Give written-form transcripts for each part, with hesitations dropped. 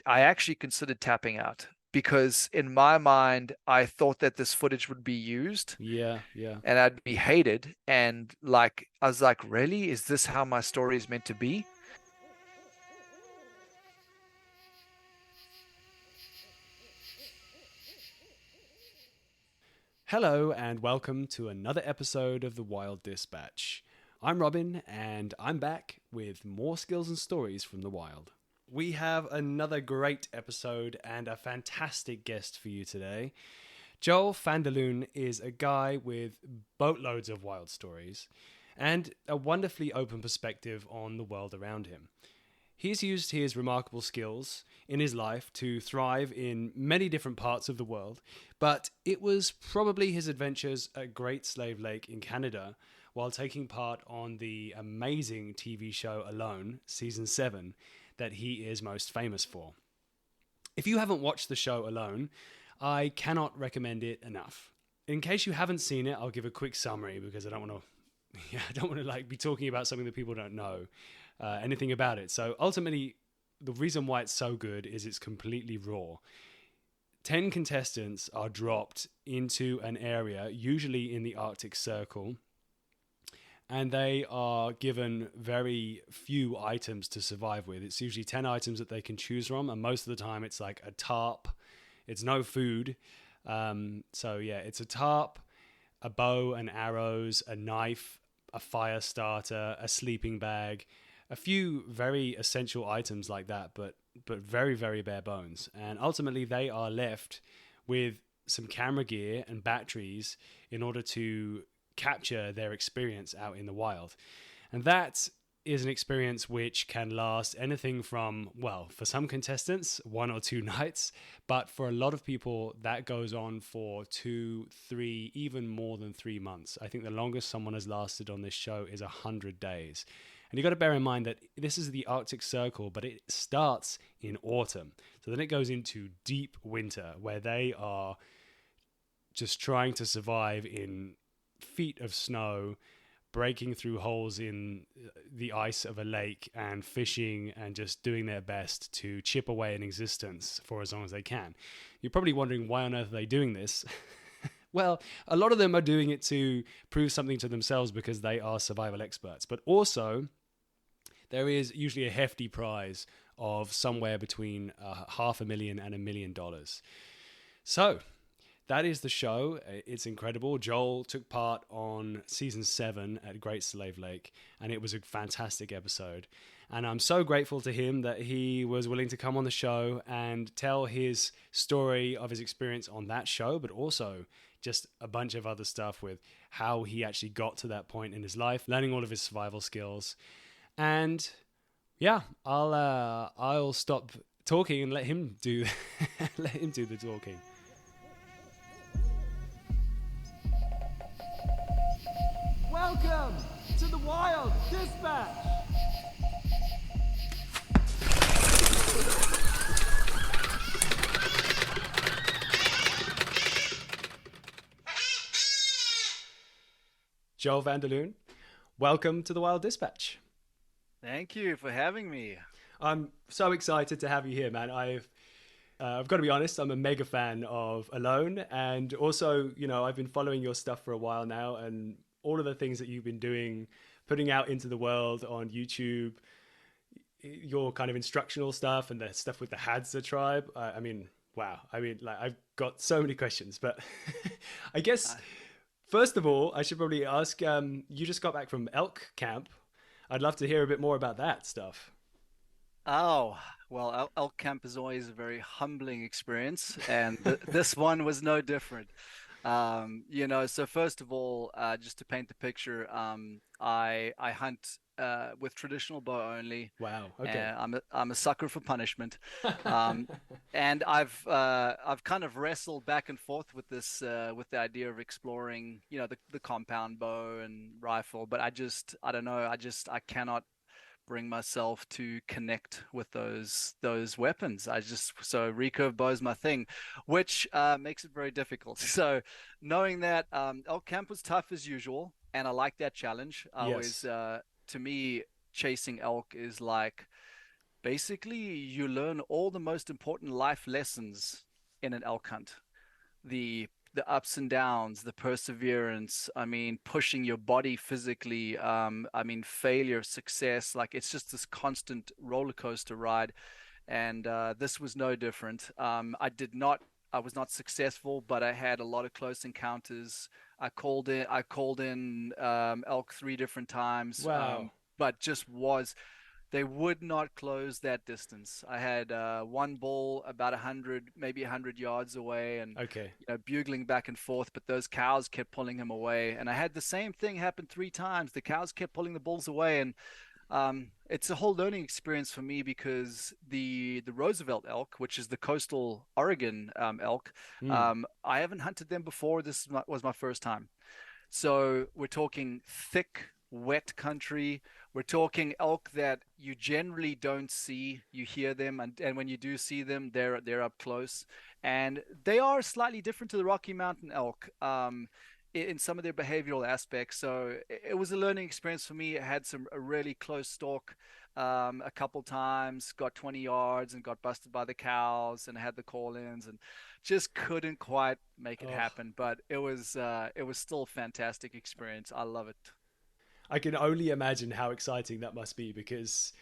I actually considered tapping out because in my mind, I thought that this footage would be used Yeah, yeah. and I'd be hated. And like, I was like, really? Is this how my story is meant to be? Hello, and welcome to another episode of the Wild Dispatch. I'm Robin, and I'm back with more skills and stories from the wild. We have another great episode and a fantastic guest for you today. Joel van der Loon is a guy with boatloads of wild stories and a wonderfully open perspective on the world around him. He's used his remarkable skills in his life to thrive in many different parts of the world, but it was probably his adventures at Great Slave Lake in Canada while taking part on the amazing TV show Alone, Season 7, that he is most famous for. If you haven't watched the show Alone, I cannot recommend it enough. In case you haven't seen it, I'll give a quick summary because I don't want to I don't want to be talking about something that people don't know anything about it. So ultimately, the reason why it's so good is it's completely raw. 10 contestants are dropped into an area, usually in the Arctic Circle, and they are given very few items to survive with. It's usually 10 items that they can choose from, and most of the time it's like a tarp. It's no food. It's a tarp, a bow and arrows, a knife, a fire starter, a sleeping bag, a few very essential items like that, but very, very bare bones. And ultimately, they are left with some camera gear and batteries in order to capture their experience out in the wild. And that is an experience which can last anything from, well, for some contestants, 1 or 2 nights, but for a lot of people, that goes on for 2, 3, even more than 3 months. I think the longest someone has lasted on this show is 100 days. And you've got to bear in mind that this is the Arctic Circle, but it starts in autumn. So then it goes into deep winter, where they are just trying to survive in feet of snow, breaking through holes in the ice of a lake and fishing and just doing their best to chip away an existence for as long as they can. You're probably wondering, why on earth are they doing this? Well, a lot of them are doing it to prove something to themselves because they are survival experts. But also, there is usually a hefty prize of somewhere between $500,000 and $1 million. So, that is the show. It's incredible. Joel took part on season 7 at Great Slave Lake, and it was a fantastic episode. And I'm so grateful to him that he was willing to come on the show and tell his story of his experience on that show, but also just a bunch of other stuff with how he actually got to that point in his life, learning all of his survival skills. And yeah, I'll stop talking and let him do let him do the talking. Welcome to the Wild Dispatch! Joel van der Loon, welcome to the Wild Dispatch. Thank you for having me. I'm so excited to have you here, man. I've got to be honest, I'm a mega fan of Alone, and also, I've been following your stuff for a while now, and all of the things that you've been doing, putting out into the world on YouTube, your kind of instructional stuff and the stuff with the Hadza tribe. Wow. I've got so many questions, but I guess, first of all, I should probably ask, you just got back from elk camp. I'd love to hear a bit more about that stuff. Oh, well, elk camp is always a very humbling experience, and this one was no different. So first of all, just to paint the picture, I hunt with traditional bow only, Wow. Okay. and I'm a sucker for punishment. Um, and I've kind of wrestled back and forth with this with the idea of exploring, the compound bow and rifle, but I don't know, I cannot bring myself to connect with those weapons. So recurve bow is my thing, which makes it very difficult. So knowing that, elk camp was tough as usual, and I like that challenge. I always Yes. to me, chasing elk is like Basically, you learn all the most important life lessons in an elk hunt. The ups and downs, the perseverance. I mean, pushing your body physically. I mean, failure, success. Like it's just this constant roller coaster ride, and this was no different. I was not successful, but I had a lot of close encounters. I called in elk 3 different times, Wow. but just was they would not close that distance. I had one bull about 100, maybe 100 yards away, and Okay. bugling back and forth. But those cows kept pulling him away, and I had the same thing happen 3 times. The cows kept pulling the bulls away, and it's a whole learning experience for me because the Roosevelt elk, which is the coastal Oregon elk, Mm. I haven't hunted them before. Was my first time. So we're talking thick, wet country. We're talking elk that you generally don't see. You hear them, and when you do see them, they're up close, and they are slightly different to the Rocky Mountain elk. In some of their behavioral aspects. So it was a learning experience for me. I had a really close stalk a couple times, got 20 yards and got busted by the cows, and I had the call-ins and just couldn't quite make it Oh, happen. But it was still a fantastic experience. I love it. I can only imagine how exciting that must be because,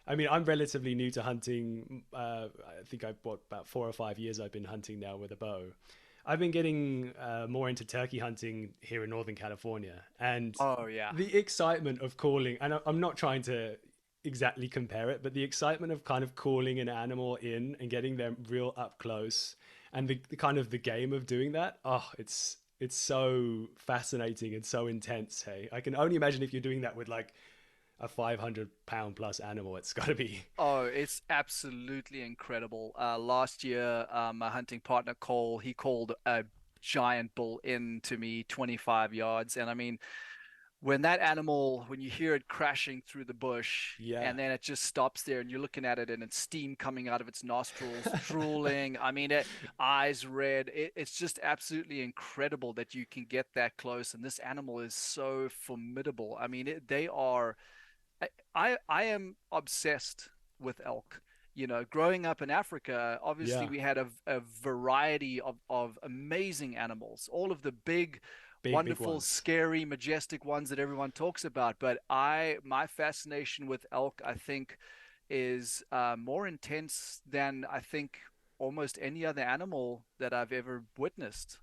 I mean, I'm relatively new to hunting. I think about 4 or 5 years I've been hunting now with a bow. I've been getting more into turkey hunting here in Northern California, and Oh yeah. the excitement of calling, and I'm not trying to exactly compare it, but the excitement of kind of calling an animal in and getting them real up close, and the kind of the game of doing that. Oh, it's so fascinating and so intense. Hey, I can only imagine if you're doing that with like a 500 pound plus animal. It's got to be. Oh, it's absolutely incredible. Last year, my hunting partner Cole, he called a giant bull in to me 25 yards. And I mean, when you hear it crashing through the bush Yeah, and then it just stops there and you're looking at it and it's steam coming out of its nostrils, drooling. I mean, eyes red. It's just absolutely incredible that you can get that close. And this animal is so formidable. I mean, they are. I am obsessed with elk. Growing up in Africa, obviously yeah, we had a variety of amazing animals, all of the big, big wonderful, ones. scary, majestic ones that everyone talks about. But my fascination with elk, I think, is more intense than I think almost any other animal that I've ever witnessed.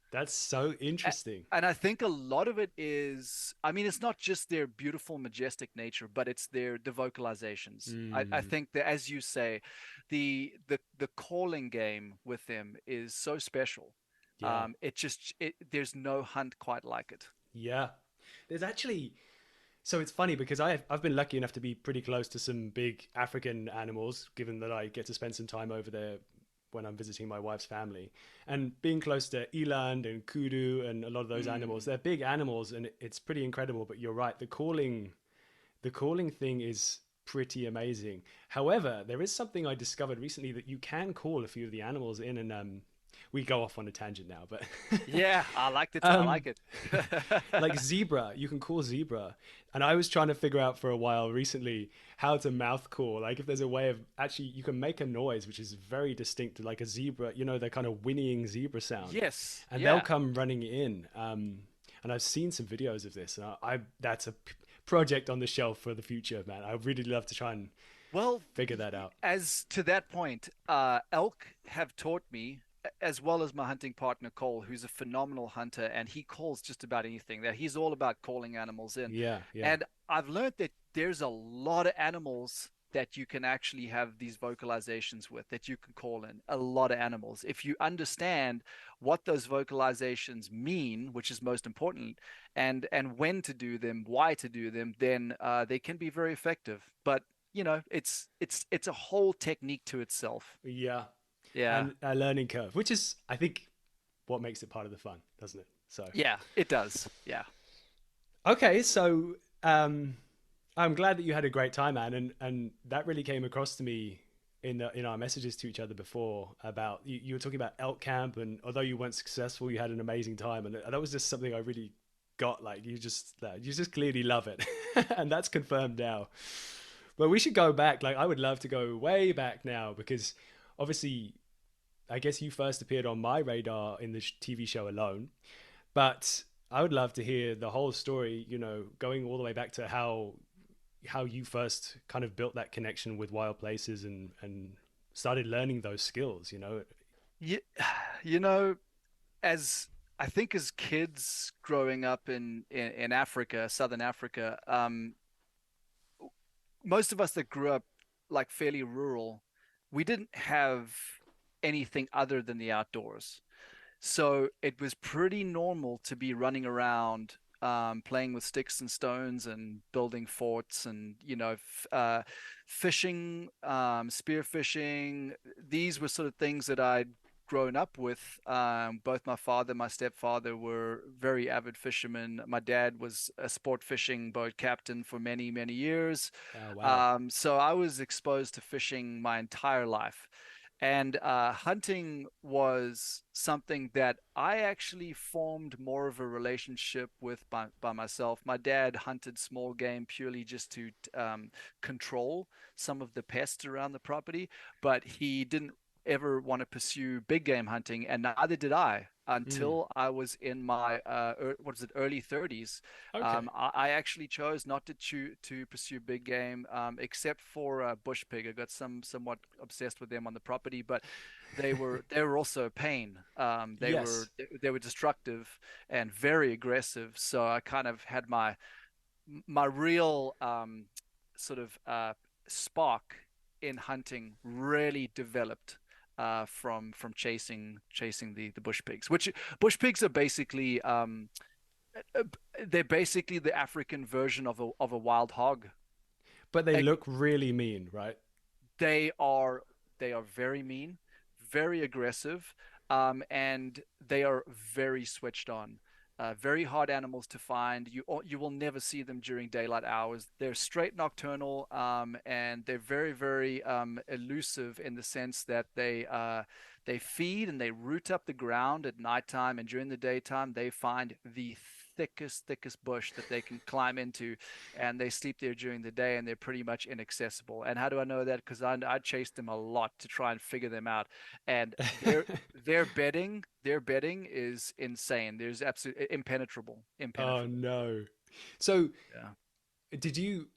That's so interesting. And I think a lot of it is, I mean, it's not just their beautiful, majestic nature, but it's the vocalizations. I Mm, think that, as you say, the calling game with them is so special. yeah, There's no hunt quite like it. yeah. There's actually So it's funny because I've been lucky enough to be pretty close to some big African animals, given that I get to spend some time over there when I'm visiting my wife's family. And being close to eland and kudu and a lot of those animals, Mm. they're big animals and it's pretty incredible. But you're right, the calling thing is pretty amazing. However, there is something I discovered recently that you can call a few of the animals in, and we go off on a tangent now, but Yeah, I liked it. I um, like it. like zebra, you can call zebra. And I was trying to figure out for a while recently how to mouth call. Like if there's a way of actually you can make a noise which is very distinct, like a zebra, the kind of whinnying zebra sound, Yes. and they'll Yeah. come running in. And I've seen some videos of this, and I that's a project on the shelf for the future, man. I really love to try and Well, figure that out. as to that point, elk have taught me, as well as my hunting partner Cole, who's a phenomenal hunter, and he calls just about anything. That he's all about calling animals in, Yeah, yeah, and I've learned that there's a lot of animals that you can actually have these vocalizations with that you can call in a lot of animals if you understand what those vocalizations mean, which is most important, and when to do them, why to do them, then they can be very effective. But it's a whole technique to itself. yeah. Yeah. And a learning curve, which is, I think, what makes it part of the fun, doesn't it? So, Yeah, it does. Yeah. okay, so I'm glad that you had a great time, man, and that really came across to me in our messages to each other before about you were talking about elk camp, and although you weren't successful, you had an amazing time, and that was just something I really got. Like you just clearly love it, and that's confirmed now. But we should go back. Like, I would love to go way back now because obviously, I guess you first appeared on my radar in the TV show Alone. But I would love to hear the whole story, going all the way back to how you first kind of built that connection with wild places and started learning those skills. You, you know, as I think as kids growing up in Africa, Southern Africa, most of us that grew up like fairly rural, we didn't have anything other than the outdoors. So it was pretty normal to be running around, playing with sticks and stones and building forts and, fishing, spear fishing. These were sort of things that I'd grown up with. Both my father and my stepfather were very avid fishermen. My dad was a sport fishing boat captain for many, many years. Wow. So I was exposed to fishing my entire life. And hunting was something that I actually formed more of a relationship with by myself. My dad hunted small game purely just to control some of the pests around the property, but he didn't ever want to pursue big game hunting, and neither did I Mm. until I was in my what is it, early 30s. Okay. I actually chose not to pursue big game, except for bush pig. I got somewhat obsessed with them on the property, but they were also a pain. Yes. They were destructive and very aggressive. So I kind of had my real sort of spark in hunting really developed from chasing the bush pigs, which bush pigs are basically uh, they're basically the African version of a wild hog. But they Uh, look really mean, right? They are they are very mean, very aggressive, and they are very switched on. Very hard animals to find. You will never see them during daylight hours. They're straight nocturnal, and they're very, very elusive in the sense that they feed and they root up the ground at nighttime, and during the daytime they find the thickest bush that they can climb into, and they sleep there during the day, and they're pretty much inaccessible. And how do I know that? Because I chased them a lot to try and figure them out, and their bedding is insane. There's absolutely impenetrable, Oh impenetrable. no. So Yeah. did you?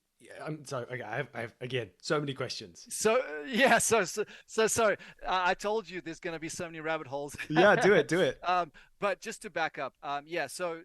I'm sorry. Okay, I have again so many questions. So yeah, so sorry. I told you there's going to be so many rabbit holes. Yeah, do it, do it. But just to back up, yeah. So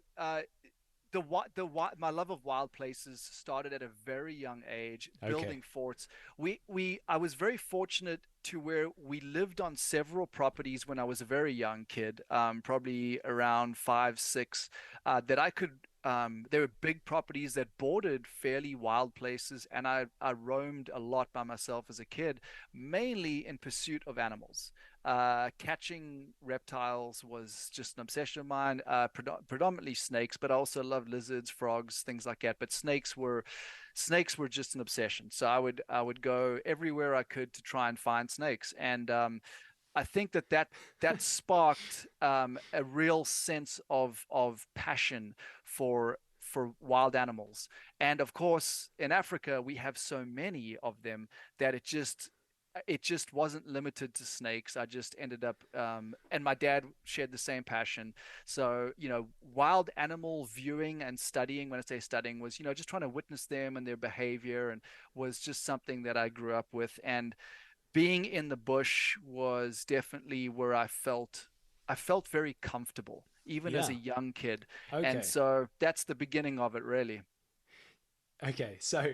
my love of wild places started at a very young age, Okay. building forts. I was very fortunate to where we lived on several properties when I was a very young kid, probably around 5, 6, that I could. There were big properties that bordered fairly wild places, and I roamed a lot by myself as a kid, mainly in pursuit of animals. Catching reptiles was just an obsession of mine, predominantly snakes, but I also loved lizards, frogs, things like that. But snakes were just an obsession. So I would go everywhere I could to try and find snakes. And I think that sparked a real sense of passion for wild animals. And of course, in Africa, we have so many of them that it just wasn't limited to snakes. I just ended up, and my dad shared the same passion. So, wild animal viewing and studying, when I say studying, was, just trying to witness them and their behavior, and was just something that I grew up with. And being in the bush was definitely where I felt very comfortable, even as a Yeah. young kid. And Okay. so that's the beginning of it, really. Okay. So,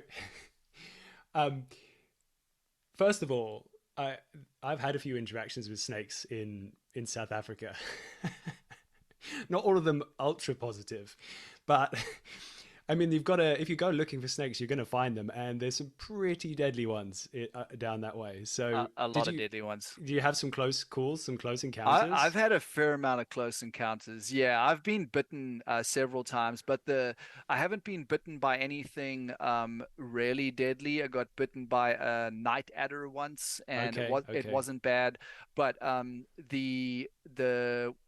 um, first of all, I've had a few interactions with snakes in South Africa. Not all of them ultra positive, but I mean, you've got to if you go looking for snakes, you're going to find them, and there's some pretty deadly ones down that way. So, A did lot of you deadly ones. do you have some close calls, some close I've encounters? had a fair amount of close encounters. Yeah, I've been bitten several times, but the I haven't been bitten by anything really deadly. I got bitten by a night adder once, and it Okay, was it okay, wasn't bad. But the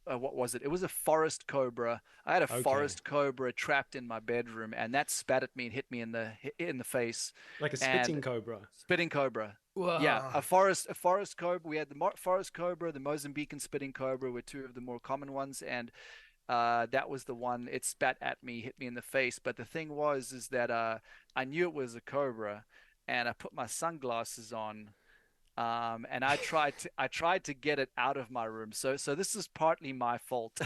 what was it? It was a forest cobra. I had a okay. forest cobra trapped in my bedroom, bathroom, and that spat at me and hit me in the face. Like a And spitting cobra. spitting cobra. Yeah, Whoa. a forest cobra. We had the forest cobra, the Mozambican spitting cobra were two of the more common ones, and that was the one. It spat at me, hit me in the face. But the thing was, is that I knew it was a cobra, and I put my sunglasses on, and I tried to get it out of my room. So this is partly my fault.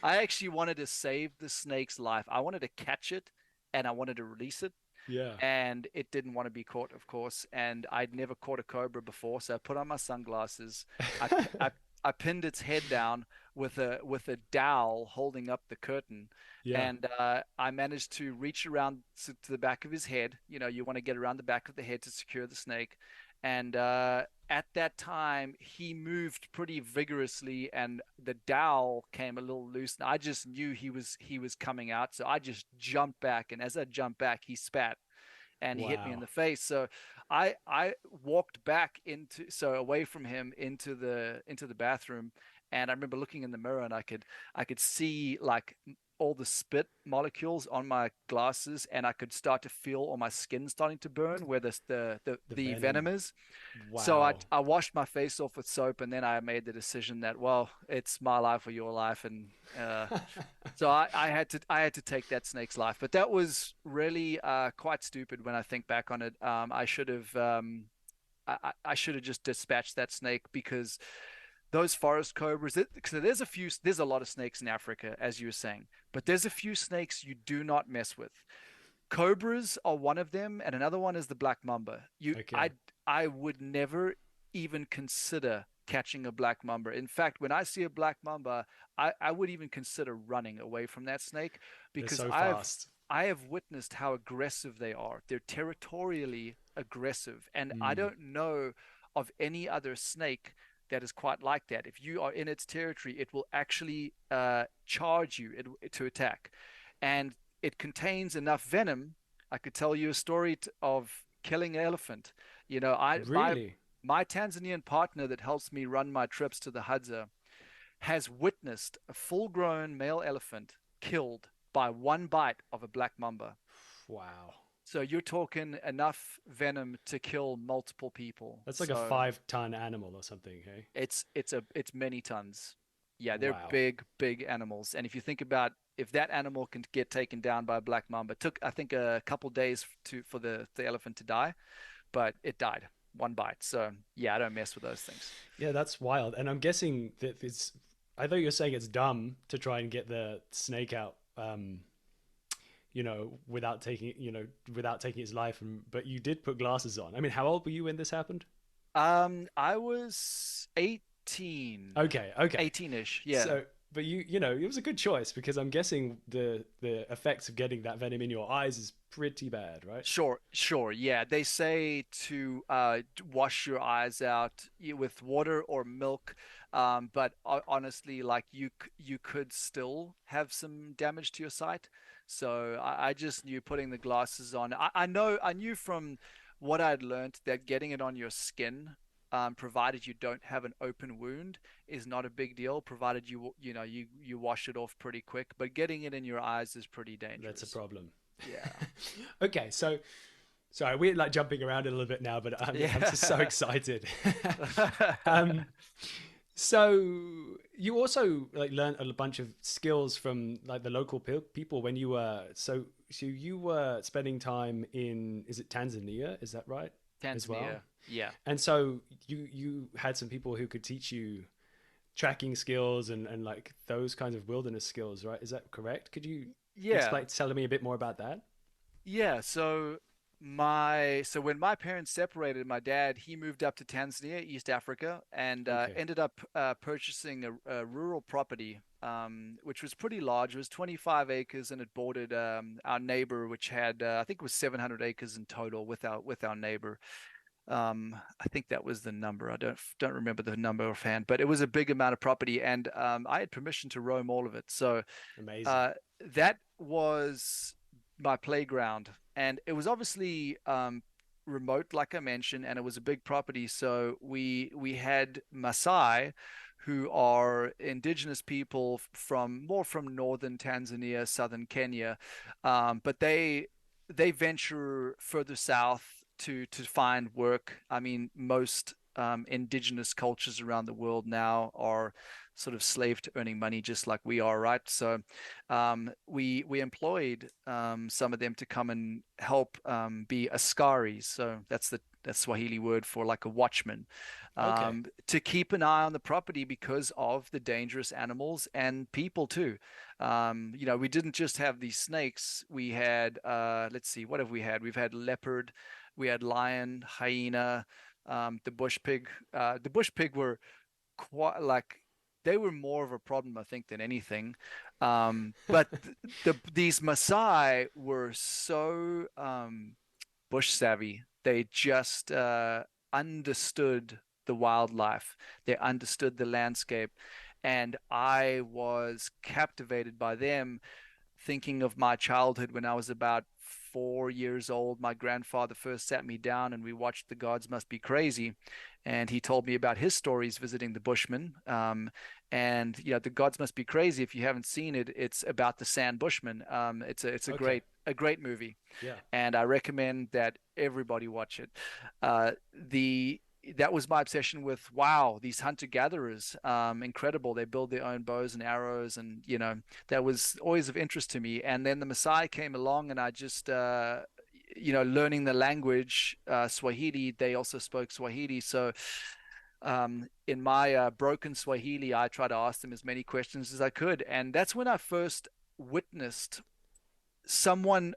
I actually wanted to save the snake's life. I wanted to catch it, and I wanted to release it, Yeah. and it didn't want to be caught, of course. And I'd never caught a cobra before, so I put on my sunglasses. I I, I pinned its head down with a dowel holding up the curtain, Yeah. and I managed to reach around to the back of his head. You want to get around the back of the head to secure the snake, and at that time he moved pretty vigorously, and the dowel came a little loose, and I just knew he was coming out, so I just jumped back, and as I jumped back, he spat and he hit me in Wow. the face. So I walked back away from him into the bathroom, and I remember looking in the mirror, and I could see like all the spit molecules on my glasses, and I could start to feel all my skin starting to burn where The the venom venom. is. So I Wow. I washed my face off with soap, and then I made the decision that, well, it's my life or your life, and so I had to take that snake's life. But that was really quite stupid when I think back on it. I should have just dispatched that snake, because those forest cobras. So there's a lot of snakes in Africa, as you were saying, but there's a few snakes you do not mess with. Cobras are one of them, and another one is the black mamba. Okay. I would never even consider catching a black mamba. In fact, when I see a black mamba, I would even consider running away from that snake, They're because so I've fast. I have witnessed how aggressive they are. They're territorially aggressive, and I Mm. don't know of any other snake that is quite like that. If you are in its territory, it will actually charge you to attack, and it contains enough venom. I could tell you a story of killing an elephant. You know, I Really? my Tanzanian partner that helps me run my trips to the Hadza has witnessed a full-grown male elephant killed by one bite of a black mamba. Wow. So you're talking enough venom to kill multiple people. That's like a So 5-ton animal or something, hey? it's many tons. Yeah, they're Wow. big, big animals. And if you think about, if that animal can get taken down by a black mamba, it took, I think, a couple days for the elephant to die, but it died one bite. So yeah, I don't mess with those things. Yeah, that's wild. And I'm guessing that it's, I thought you were saying it's dumb to try and get the snake out, without taking its life. But you did put glasses on. I mean, how old were you when this happened? I was 18, Okay, okay. 18-ish. Yeah. So, but it was a good choice because I'm guessing the effects of getting that venom in your eyes is pretty bad, right? Sure, sure. Yeah, they say to wash your eyes out with water or milk, but honestly, like you could still have some damage to your sight. So I just knew putting the glasses on. I knew from what I'd learned that getting it on your skin, provided you don't have an open wound, is not a big deal, provided you wash it off pretty quick. But getting it in your eyes is pretty That's a dangerous. problem. Yeah. Okay, so sorry, we're like jumping around a little bit now, but I'm just so Yeah. excited. um, so you also like learned a bunch of skills from like the local people when you were so you were spending time in, is it Tanzania? Is that right? As well. Tanzania. Yeah. And so you had some people who could teach you tracking skills and like those kinds of wilderness skills, right? Is that correct? Could you Yeah. explain, tell me a bit more about that? Yeah. So when my parents separated, my dad, he moved up to Tanzania, East Africa, and Okay. ended up purchasing a rural property, which was pretty large. It was 25 acres, and it bordered our neighbor, which had I think it was 700 acres in total with our neighbor. I think that was the number. I don't remember the number offhand, but it was a big amount of property, and I had permission to roam all of it. So Amazing. uh, that was my playground, and it was obviously remote, like I mentioned, and it was a big property. So we had Maasai who are indigenous people from more from northern Tanzania, southern Kenya, but they venture further south to find work. I mean, most indigenous cultures around the world now are sort of slave to earning money, just like we are, right? So we employed some of them to come and help be askaris. So that's Swahili word for like a watchman, Okay. to keep an eye on the property because of the dangerous animals and people too. We didn't just have these snakes. We had, let's see, what have we had? We've had leopard, we had lion, hyena, the bush pig. The bush pig were quite like they were more of a problem, I think, than anything. But these Maasai were so bush savvy. They just understood the wildlife. They understood the landscape, and I was captivated by them. Thinking of my childhood when I was about 4 years old, my grandfather first sat me down and we watched The Gods Must Be Crazy. And he told me about his stories visiting the Bushmen. And The Gods Must Be Crazy. If you haven't seen it, it's about the Sand Bushmen. It's a Okay. great movie, Yeah. and I recommend that everybody watch it. The That was my obsession with, wow, these hunter gatherers, incredible. They build their own bows and arrows, and that was always of interest to me. And then the Maasai came along, and I just learning the language, Swahili. They also spoke Swahili, so in my broken Swahili, I try to ask them as many questions as I could, and that's when I first witnessed someone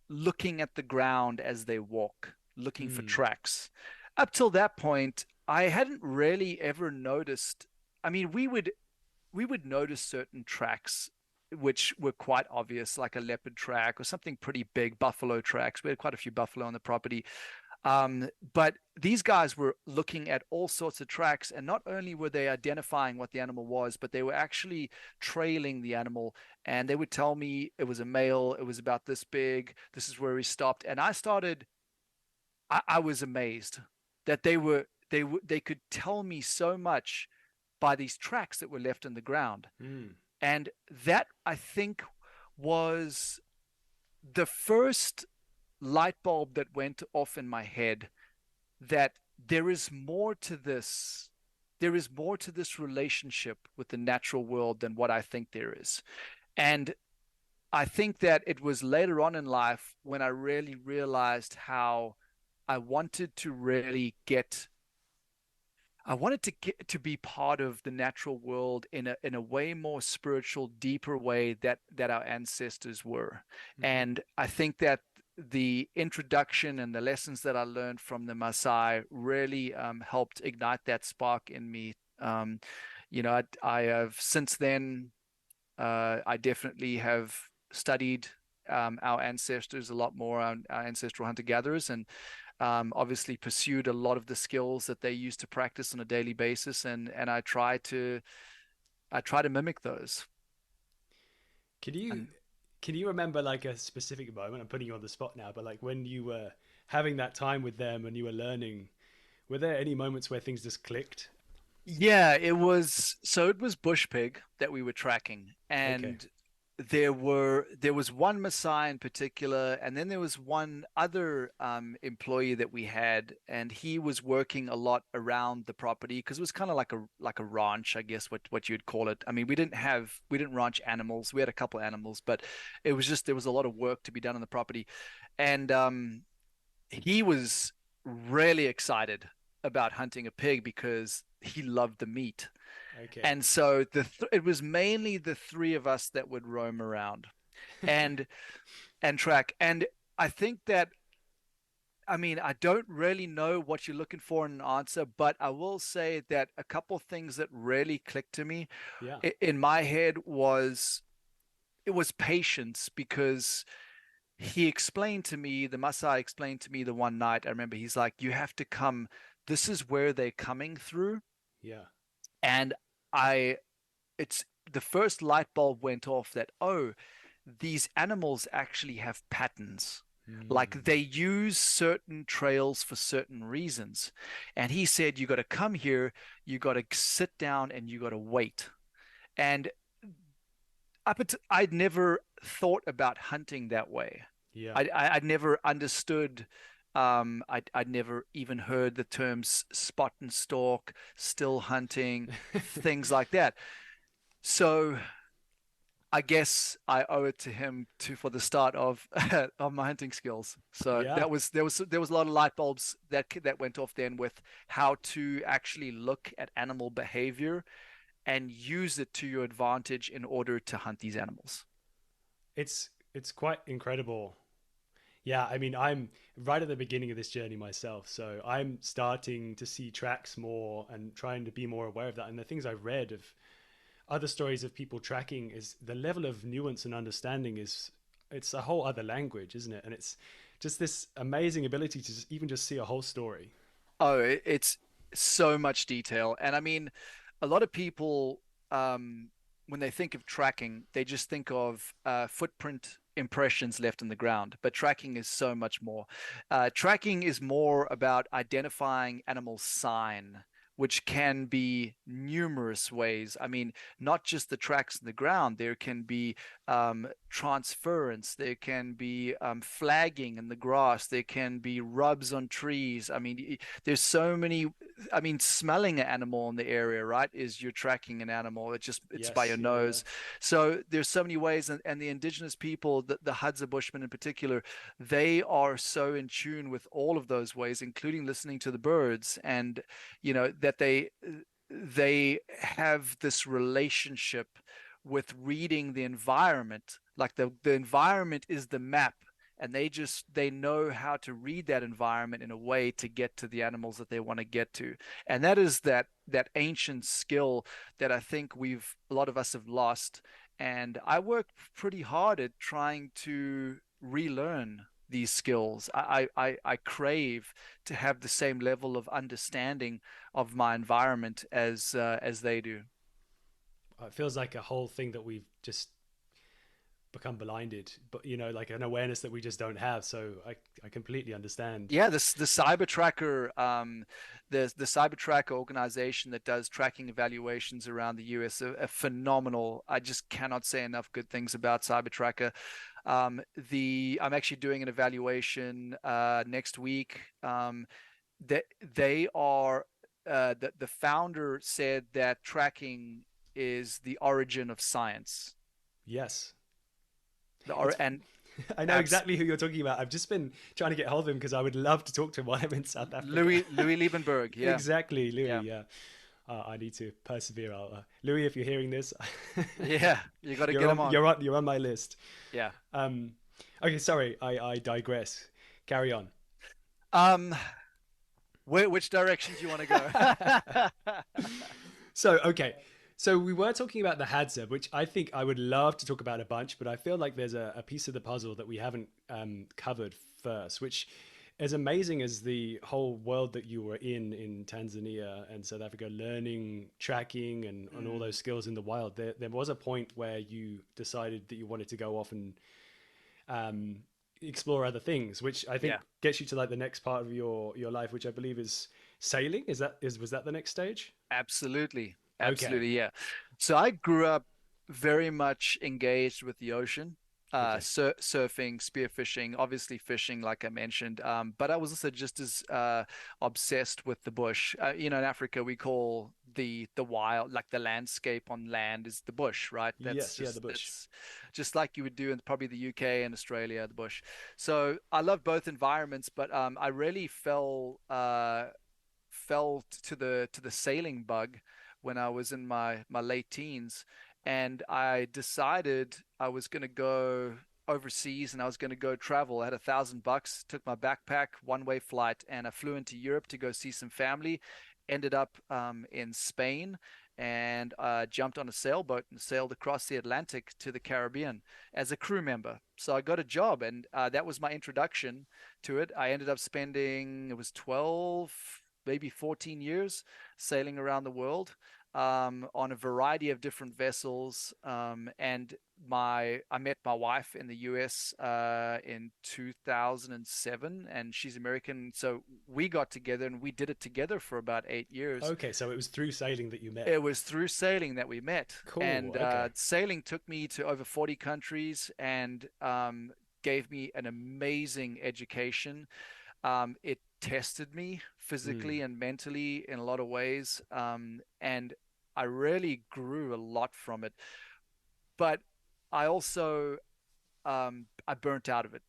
looking at the ground as they walk, looking for Mm. tracks. Up till that point, I hadn't really ever noticed. I mean, we would notice certain tracks which were quite obvious, like a leopard track or something pretty big, buffalo tracks. We had quite a few buffalo on the property. But these guys were looking at all sorts of tracks, and not only were they identifying what the animal was, but they were actually trailing the animal. And they would tell me it was a male, it was about this big, this is where he stopped. And I was amazed that they could tell me so much by these tracks that were left in the ground. Mm. And that, I think, was the first light bulb that went off in my head, that there is more to this. There is more to this relationship with the natural world than what I think there is. And I think that it was later on in life when I really realized how I wanted to really get I wanted to get to be part of the natural world in a way more spiritual, deeper way that our ancestors were. Hmm. And I think that the introduction and the lessons that I learned from the Maasai really helped ignite that spark in me. I have since then, I definitely have studied our ancestors a lot more, our ancestral hunter-gatherers, and obviously pursued a lot of the skills that they used to practice on a daily basis, and I try to mimic those. Can you And can you remember like a specific moment? I'm putting you on the spot now, but like when you were having that time with them and you were learning, were there any moments where things just clicked? yeah, it was bush pig that we were tracking, Okay. and there was one Maasai in particular, and then there was one other employee that we had, and he was working a lot around the property because it was kind of like a ranch, I guess what you'd call it. I mean, we didn't ranch animals. We had a couple animals, but it was just there was a lot of work to be done on the property, and he was really excited about hunting a pig because he loved the meat. Okay. And so it was mainly the three of us that would roam around and track. And I think that, I mean, I don't really know what you're looking for in an answer, but I will say that a couple things that really clicked to me Yeah. in my head was it was patience, because the Masai explained to me the one night. I remember he's like, you have to come, this is where they're coming through. Yeah. And I, it's the first light bulb went off that, oh, these animals actually have patterns. Like they use certain trails for certain reasons. And he said, you got to come here, you got to sit down and you got to wait. And I'd never thought about hunting that way. Yeah. I'd never understood. I'd never even heard the terms spot and stalk, still hunting, things like that. So I guess I owe it to him to for the start of of my hunting skills. So Yeah. there was a lot of light bulbs that went off then with how to actually look at animal behavior and use it to your advantage in order to hunt these animals. It's quite incredible. Yeah, I mean, I'm right at the beginning of this journey myself, so I'm starting to see tracks more and trying to be more aware of that. And the things I've read of other stories of people tracking is the level of nuance and understanding is it's a whole other language, isn't it? And it's just this amazing ability to even just see a whole story. Oh, it's so much detail. And I mean, a lot of people, when they think of tracking, they just think of footprint impressions left in the ground. But tracking is so much more. Tracking is more about identifying animal sign, which can be numerous ways. I mean, not just the tracks in the ground. There can be transference. There can be flagging in the grass. There can be rubs on trees. I mean, there's so many. I mean, smelling an animal in the area, right, is you're tracking an animal. It's by Yes, your yeah, yeah. nose. So there's so many ways, and the indigenous people, the Hadza Bushmen in particular, they are so in tune with all of those ways, including listening to the birds, and that they have this relationship with reading the environment, like the environment is the map, and they know how to read that environment in a way to get to the animals that they want to get to. And that is that ancient skill that I think we've a lot of us have lost. And I worked pretty hard at trying to relearn these skills. I crave to have the same level of understanding of my environment as they do. It feels like a whole thing that we've just become blinded, but like an awareness that we just don't have. So I completely understand. Yeah, this the cyber tracker, the cyber tracker organization that does tracking evaluations around the US are phenomenal. I just cannot say enough good things about cyber tracker. The I'm actually doing an evaluation next week. That they are the founder said that tracking is the origin of science. Yes. The or It's and I know abs exactly who you're talking about. I've just been trying to get hold of him because I would love to talk to him while I'm in South Africa. Louis Liebenberg, yeah, Exactly, Louis. yeah, Yeah, I need to persevere. Louis, if you're hearing this, yeah. You got to get him on. you're on my list. Yeah. Um, okay, sorry, I digress. Carry on. Um, which direction do you want to go? So, okay. So we were talking about the Hadza, which I think I would love to talk about a bunch, but I feel like there's a piece of the puzzle that we haven't covered first, which as amazing as the whole world that you were in Tanzania and South Africa, learning tracking and all Mm, those skills in the wild, there was a point where you decided that you wanted to go off and um, explore other things, which I think yeah. gets you to like the next part of your life, which I believe is sailing. Was that the next stage? Absolutely. Okay. Absolutely. Yeah. So I grew up very much engaged with the ocean, Okay. surfing, spearfishing, obviously fishing, like I mentioned. But I was also just as obsessed with the bush. In Africa, we call the wild, like the landscape on land is the bush, right? Yes, yeah, the bush. That's just like you would do in probably the UK and Australia, the bush. So I love both environments, but I really fell to the sailing bug when I was in my late teens, and I decided I was going to go overseas and I was going to go travel. I had $1,000, took my backpack, one-way flight, and I flew into Europe to go see some family. Ended up in Spain and jumped on a sailboat and sailed across the Atlantic to the Caribbean as a crew member. So I got a job, and that was my introduction to it. I ended up spending, it was 12, maybe 14 years sailing around the world. on a variety of different vessels. And I met my wife in the US in 2007, and she's American. So we got together and we did it together for about 8 years. Okay, so it was through sailing that you met. It was through sailing that we met, Cool. and Okay. sailing took me to over 40 countries and gave me an amazing education. It tested me physically Mm. and mentally in a lot of ways, and I really grew a lot from it. But I also I burnt out of it.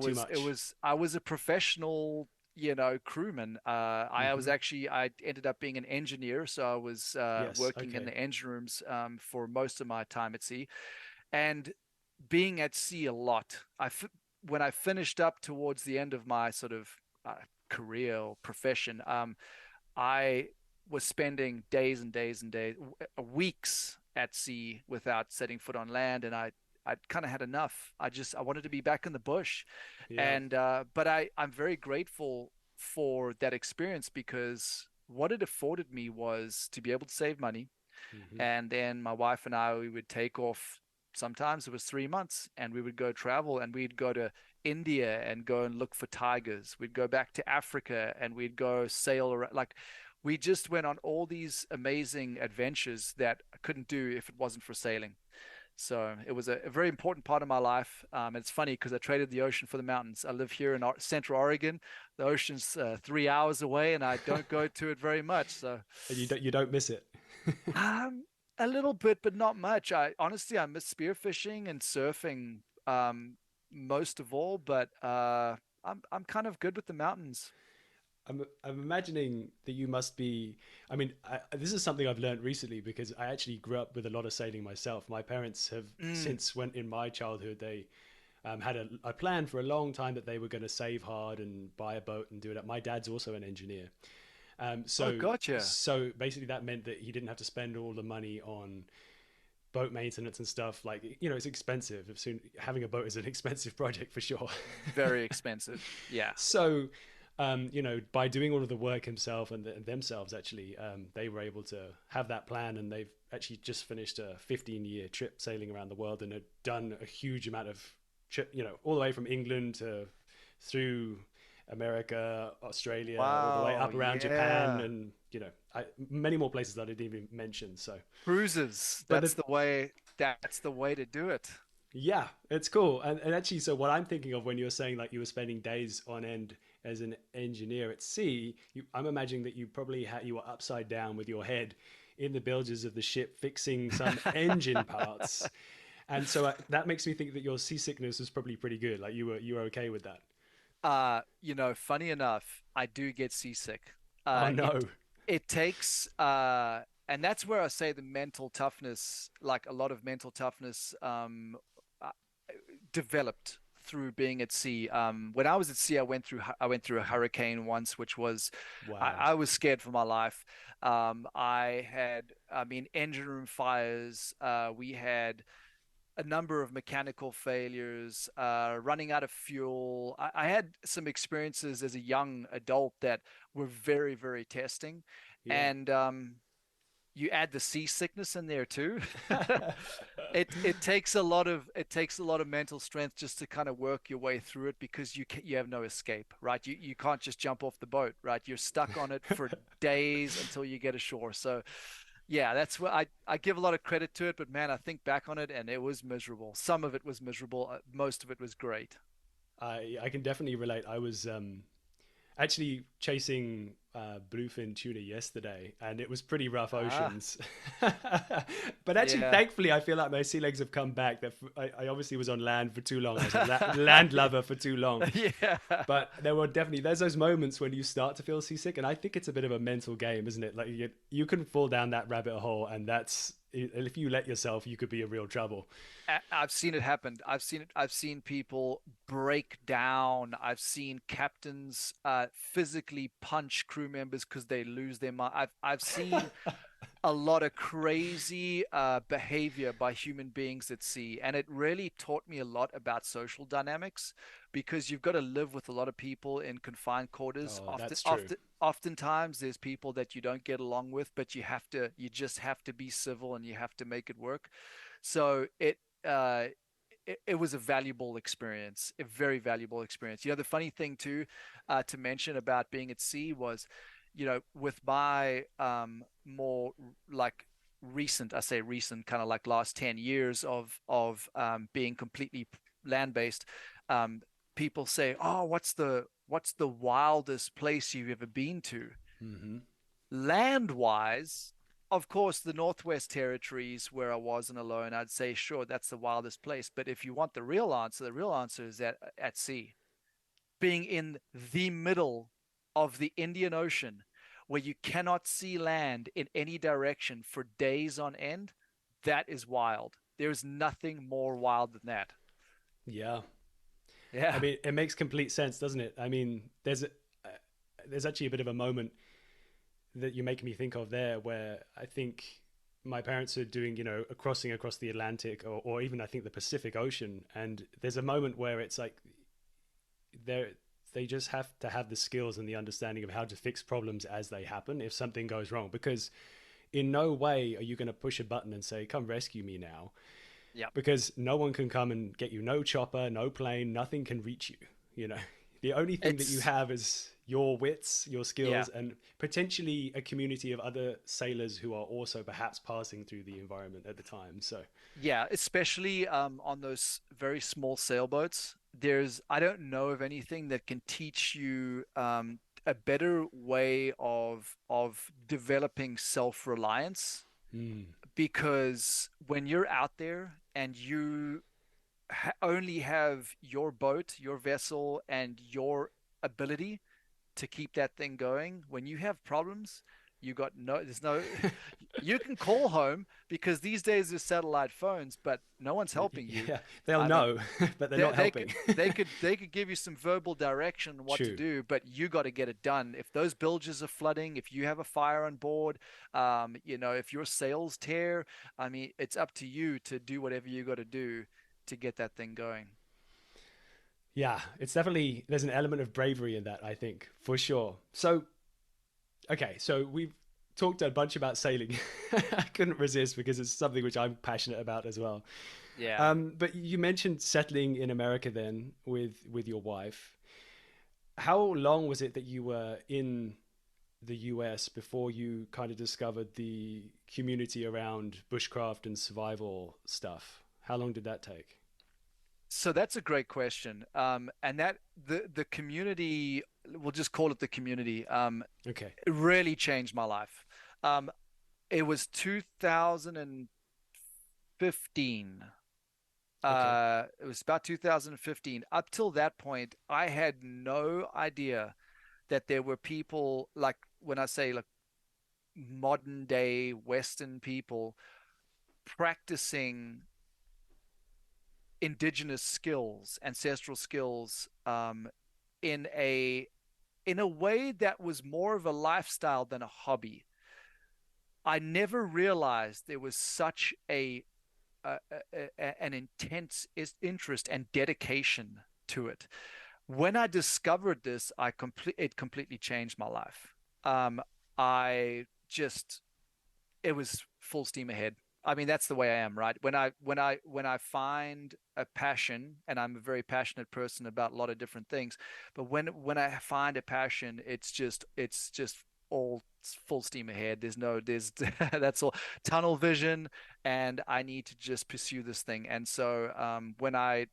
Too much. I was a professional, crewman. Hmm. I ended up being an engineer, so I was Yes. working in Okay. the engine rooms for most of my time at sea, and being at sea a lot. When I finished up towards the end of my sort of uh, career or profession, I was spending days and days and days, weeks at sea without setting foot on land, and I kind of had enough. I wanted to be back in the bush, Yeah. and but I'm very grateful for that experience because what it afforded me was to be able to save money, Hmm. and then my wife and I we would take off. Sometimes it was 3 months, and we would go travel, and we'd go to India and go and look for tigers. We'd go back to Africa and we'd go sail around. Like we just went on all these amazing adventures that I couldn't do if it wasn't for sailing. So it was a very important part of my life. It's funny because I traded the ocean for the mountains. I live here in Central Oregon. The ocean's 3 hours away, and I don't go to it very much. So And you don't miss it. a little bit, but not much. I honestly I miss spearfishing and surfing most of all, but I'm kind of good with the mountains. I'm imagining that you must be. I mean, this is something I've learned recently because I actually grew up with a lot of sailing myself. My parents have Mm. since when in my childhood they had a plan for a long time that they were going to save hard and buy a boat and do it up. My dad's also an engineer, Oh, so gotcha. so basically that meant that he didn't have to spend all the money on boat maintenance and stuff. Like it's expensive. Soon having a boat is an expensive project for sure. Very expensive. Yeah. So, by doing all of the work himself and themselves, actually, they were able to have that plan, and they've actually just finished a 15-year trip sailing around the world and had done a huge amount of trip, all the way from England to through America, Australia, all the way Wow. up around Japan, Yeah. and many more places that I didn't even mention. So, Cruises. but the That's the way to do it. Yeah, it's cool. And actually, so what I'm thinking of when you're saying like you were spending days on end as an engineer at sea, I'm imagining that you were upside down with your head in the bilges of the ship fixing some engine parts. And so that makes me think that your seasickness was probably pretty good. Like you were okay with that. Funny enough, I do get seasick. Oh It no. it takes and that's where I say the mental toughness, like a lot of mental toughness, uh, developed through being at sea. When I was at sea, I went through a hurricane once, which was Wow. I was scared for my life. I mean, engine room fires. We had a number of mechanical failures, running out of fuel. I had some experiences as a young adult that were very, very testing, Yeah. and you add the seasickness in there too. It takes a lot of mental strength just to kind of work your way through it because you have no escape, right? You can't just jump off the boat, right? You're stuck on it for days until you get ashore. So yeah, that's what I give a lot of credit to it, but man, I think back on it and it was miserable. Some of it was miserable, most of it was great. I can definitely relate. I was actually chasing bluefin tuna yesterday, and it was pretty rough Ah, oceans. But actually, yeah. thankfully, I feel like my sea legs have come back. That I obviously was on land for too long. I was a land lover for too long. Yeah. But there's those moments when you start to feel seasick, and I think it's a bit of a mental game, isn't it? Like you can fall down that rabbit hole, and that's if you let yourself, you could be in real trouble. I've seen it happen. I've seen people break down. I've seen captains physically punch crew members because they lose their mind. I've seen a lot of crazy behavior by human beings at sea. And it really taught me a lot about social dynamics because you've got to live with a lot of people in confined quarters. Oh, that's true. Oftentimes there's people that you don't get along with, but you just have to be civil and you have to make it work. So uh, it was a valuable experience, a very valuable experience. The funny thing too, to mention about being at sea was, with my more like recent, I say recent, kind of like last 10 years of being completely land based, um, people say, "Oh, what's the wildest place you've ever been to?" Hmm. Land wise, of course, the Northwest Territories where I was and alone, I'd say, sure, that's the wildest place. But if you want the real answer is at sea, being in the middle of the Indian Ocean, where you cannot see land in any direction for days on end. That is wild. There's nothing more wild than that. Yeah. I Yeah. mean, it makes complete sense, doesn't it? I mean, there's actually a bit of a moment that you make me think of there where I think my parents are doing, a crossing across the Atlantic or even I think the Pacific Ocean. And there's a moment where it's like they're, they just have to have the skills and the understanding of how to fix problems as they happen if something goes wrong. Because in no way are you going to push a button and say, come rescue me now. Yeah. Because no one can come and get you. No chopper, no plane, nothing can reach you. You know, the only thing that you It's have is your wits, your yeah. skills, and potentially a community of other sailors who are also perhaps passing through the environment at the time. So, Yeah, especially on those very small sailboats. I don't know of anything that can teach you a better way of developing self-reliance mm, because when you're out there and you only have your boat, your vessel, and your ability to keep that thing going. When you have problems, there's no, you can call home because these days there's satellite phones, but no one's helping you. yeah, they'll I mean, know, but they're they, not they could, helping. they could give you some verbal direction on what to True. do, but you got to get it done. If those bilges are flooding, if you have a fire on board, if your sails tear, I mean, it's up to you to do whatever you got to do to get that thing going. Yeah, it's definitely, there's an element of bravery in that, I think, for sure. So, okay, so we've talked a bunch about sailing. I couldn't resist because it's something which I'm passionate about as well. Yeah. But you mentioned settling in America then with your wife. How long was it that you were in the US before you kind of discovered the community around bushcraft and survival stuff? How long did that take? So that's a great question. And that the community, we'll just call it the community, Okay. it really changed my life. Um, it was 2015. Okay. It was about 2015. Up till that point, I had no idea that there were people like when I say like modern day Western people practicing indigenous skills, ancestral skills, in a way that was more of a lifestyle than a hobby. I never realized there was such an intense interest and dedication to it. When I discovered this, it completely changed my life. I just it was full steam ahead. I mean, that's the way I am, right? When I find a passion, and I'm a very passionate person about a lot of different things, but when I find a passion, it's just all full steam ahead. There's that's all tunnel vision, and I need to just pursue this thing. And so when I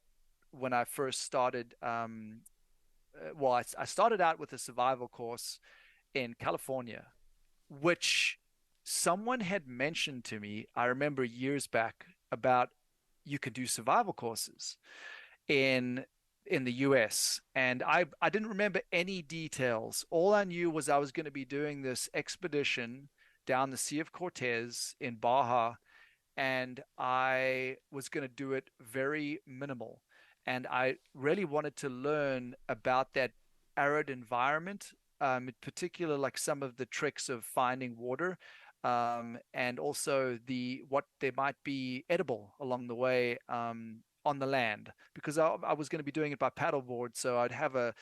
first started, well, I started out with a survival course in California, which someone had mentioned to me, I remember years back, about you could do survival courses in in the US. And I didn't remember any details. All I knew was I was going to be doing this expedition down the Sea of Cortez in Baja, and I was going to do it very minimal. And I really wanted to learn about that arid environment, in particular, like some of the tricks of finding water. and also the what there might be edible along the way on the land because I was going to be doing it by paddleboard, so I'd have a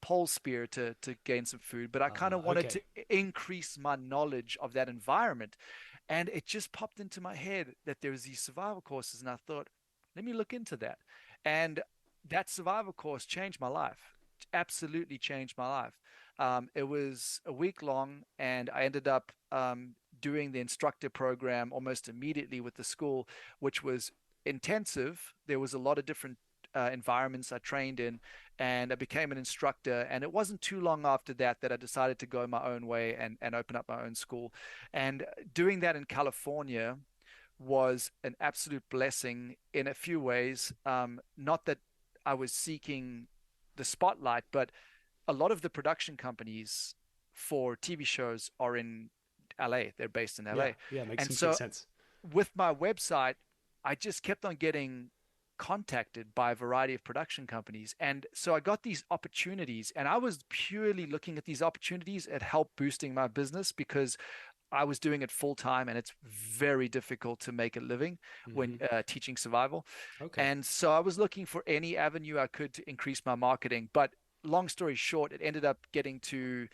pole spear to gain some food, but I kind of wanted to Okay. increase my knowledge of that environment, and it just popped into my head that there's these survival courses, and I thought, let me look into that, and that survival course changed my life. Absolutely changed my life. It was a week long, and I ended up doing the instructor program almost immediately with the school, which was intensive. There was a lot of different environments I trained in, and I became an instructor. And it wasn't too long after that that I decided to go my own way and open up my own school. And doing that in California was an absolute blessing in a few ways. Not that I was seeking the spotlight, but a lot of the production companies for TV shows are in LA. They're based in Yeah. LA. Yeah. Makes And complete so sense. with my website, I just kept on getting contacted by a variety of production companies. And so I got these opportunities, and I was purely looking at these opportunities at help boosting my business because I was doing it full time, and it's very difficult to make a living when Hmm. teaching survival. Okay. And so I was looking for any avenue I could to increase my marketing. But long story short, it ended up getting to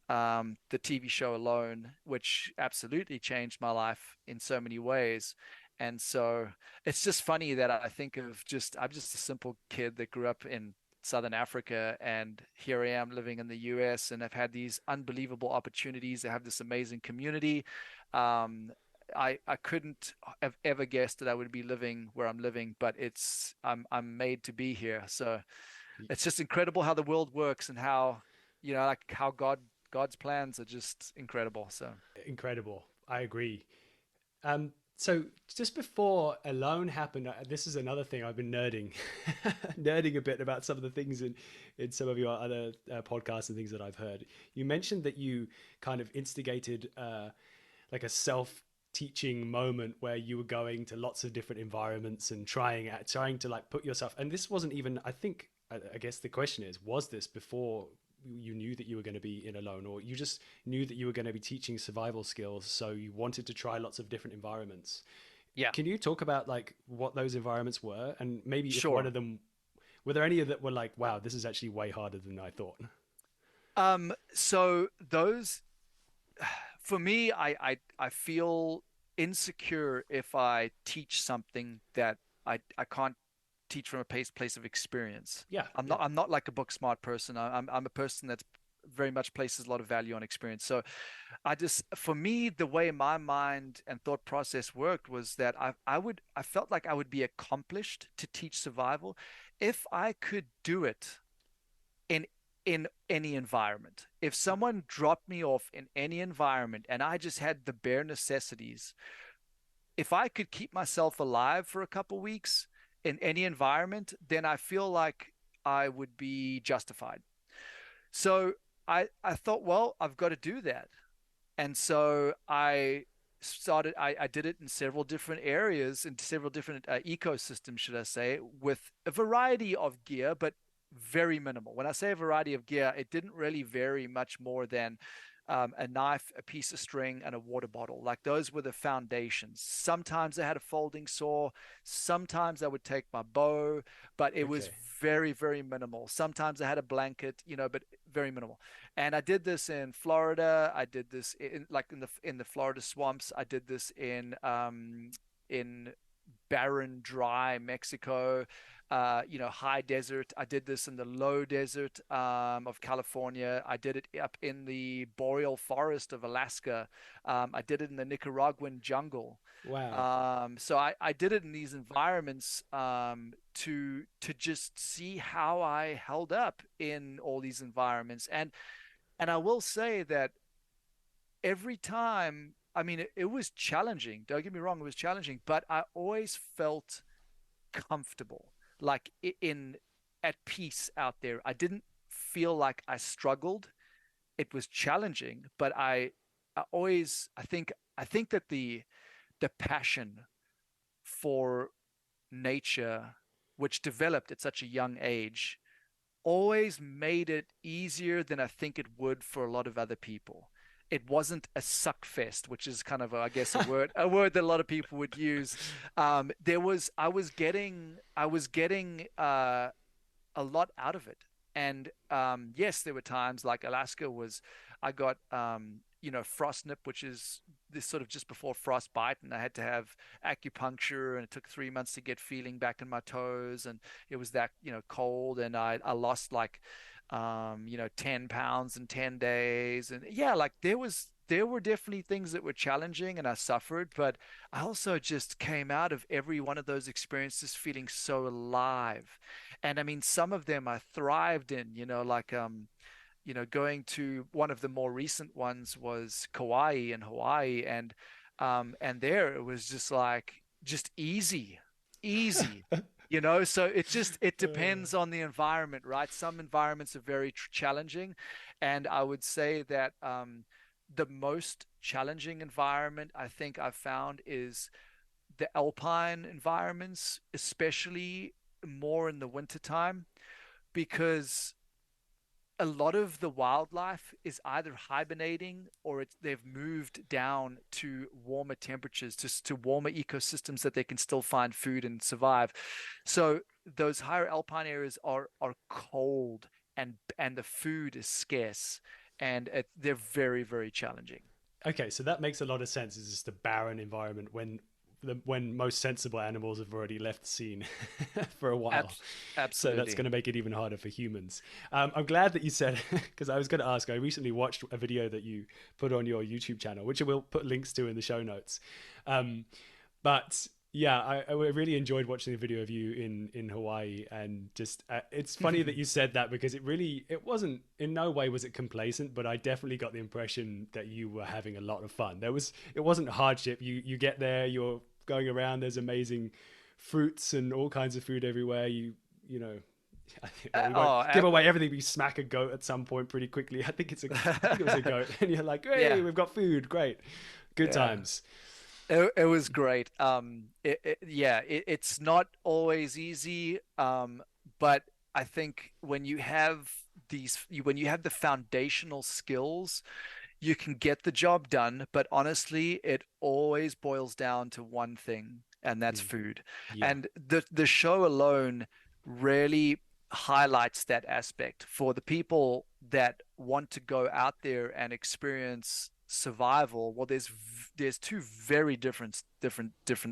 the TV show Alone, which absolutely changed my life in so many ways. And so it's just funny that I think of just, I'm just a simple kid that grew up in Southern Africa, and here I am living in the US, and I've had these unbelievable opportunities. I have this amazing community. Um, I couldn't have ever guessed that I would be living where I'm living, but I'm made to be here. So it's just incredible how the world works, and how, like how God's plans are just incredible. So Incredible. I agree. So just before Alone happened, this is another thing I've been nerding, nerding a bit about some of the things in some of your other podcasts and things that I've heard. You mentioned that you kind of instigated like a self-teaching moment where you were going to lots of different environments and trying to like put yourself. And this wasn't even. I guess the question is, was this before you knew that you were going to be in Alone, or you just knew that you were going to be teaching survival skills, so you wanted to try lots of different environments? yeah, Can you talk about like what those environments were, and maybe if one sure. of them, were there any that were like, wow, this is actually way harder than I thought? So those for me, I feel insecure if I teach something that I can't teach from a place of experience. Yeah, I'm yeah. not like a book smart person. I'm a person that's very much places a lot of value on experience. So for me, the way my mind and thought process worked was that I felt like I would be accomplished to teach survival if I could do it in any environment. If someone dropped me off in any environment and I just had the bare necessities, if I could keep myself alive for a couple weeks in any environment, then I feel like I would be justified. So I thought, well, I've got to do that. And so I did it in several different areas, in several different ecosystems, should I say, with a variety of gear, but very minimal. When I say a variety of gear, it didn't really vary much more than a knife, a piece of string, and a water bottle. Like those were the foundations. Sometimes I had a folding saw. Sometimes I would take my bow, but it was Okay. very, very minimal. Sometimes I had a blanket, but very minimal. And I did this in Florida. I did this in the Florida swamps. I did this in barren, dry Mexico, high desert. I did this in the low desert of California. I did it up in the boreal forest of Alaska. I did it in the Nicaraguan jungle. Wow. So I did it in these environments to just see how I held up in all these environments. And I will say that every time, I mean, it was challenging. Don't get me wrong, it was challenging, but I always felt comfortable, like in at peace out there. I didn't feel like I struggled. It was challenging, but I think that the passion for nature, which developed at such a young age, always made it easier than I think it would for a lot of other people. it wasn't a suck fest, which is kind of, I guess, a word that a lot of people would use. I was getting a lot out of it. And yes, there were times like Alaska was, I got, frost nip, which is this sort of just before frostbite, and I had to have acupuncture, and it took 3 months to get feeling back in my toes, and it was that, cold, and I lost like, 10 pounds in 10 days. And yeah, like there were definitely things that were challenging and I suffered, but I also just came out of every one of those experiences feeling so alive. And I mean, some of them I thrived in, like going to one of the more recent ones was Kauai in Hawaii, and there it was just like just easy, easy. So it depends on the environment, right? Some environments are very challenging, and I would say that the most challenging environment I think I've found is the alpine environments, especially more in the wintertime, because a lot of the wildlife is either hibernating or they've moved down to warmer temperatures, just to warmer ecosystems that they can still find food and survive. So those higher alpine areas are cold, and the food is scarce, and they're very, very challenging. Okay, so that makes a lot of sense. It's just a barren environment when most sensible animals have already left the scene for a while. So that's Absolutely. going to make it even harder for humans. I'm glad that you said, because I was going to ask, I recently watched a video that you put on your YouTube channel, which I will put links to in the show notes. Um, but yeah, I really enjoyed watching the video of you in Hawaii, and just it's funny that you said that, because it wasn't, in no way was it complacent, but I definitely got the impression that you were having a lot of fun. It wasn't hardship. You get there, you're going around, there's amazing fruits and all kinds of food everywhere. You know. Well, we won't Oh, give away everything. We smack a goat at some point pretty quickly. I think it was a goat, and you're like, "Hey, yeah, we've got food! Great, good yeah. times." It was great. Yeah, it's not always easy, but I think when you have the foundational skills, you can get the job done. But honestly, it always boils down to one thing, and that's Mm, food. yeah. And the show alone really highlights that aspect for the people that want to go out there and experience survival. Well, there's two very different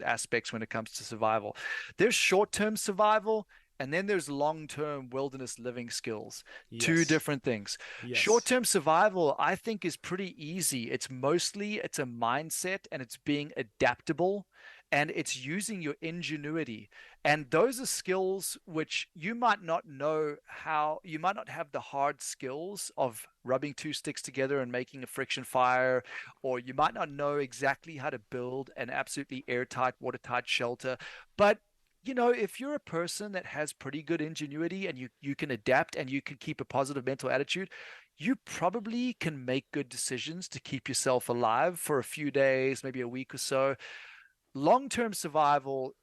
aspects when it comes to survival. There's short-term survival, and then there's long-term wilderness living skills. Two Yes. different things. Yes. Short-term survival, I think, is pretty easy. It's a mindset, and it's being adaptable, and it's using your ingenuity. And those are skills which you might not have the hard skills of rubbing two sticks together and making a friction fire, or you might not know exactly how to build an absolutely airtight, watertight shelter. But if you're a person that has pretty good ingenuity, and you can adapt and you can keep a positive mental attitude, you probably can make good decisions to keep yourself alive for a few days, maybe a week or so. Long-term survival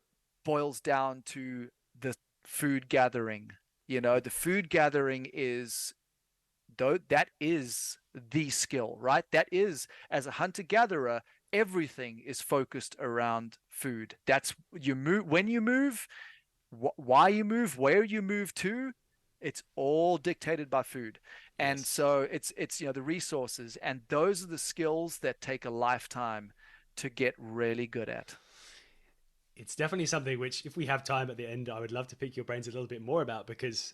boils down to the food gathering. The food gathering is though that is the skill, right? That is, as a hunter gatherer, everything is focused around food. That's you move when you move, why you move, where you move to. It's all dictated by food. And Yes. so it's the resources, and those are the skills that take a lifetime to get really good at. It's definitely something which, if we have time at the end, I would love to pick your brains a little bit more about, because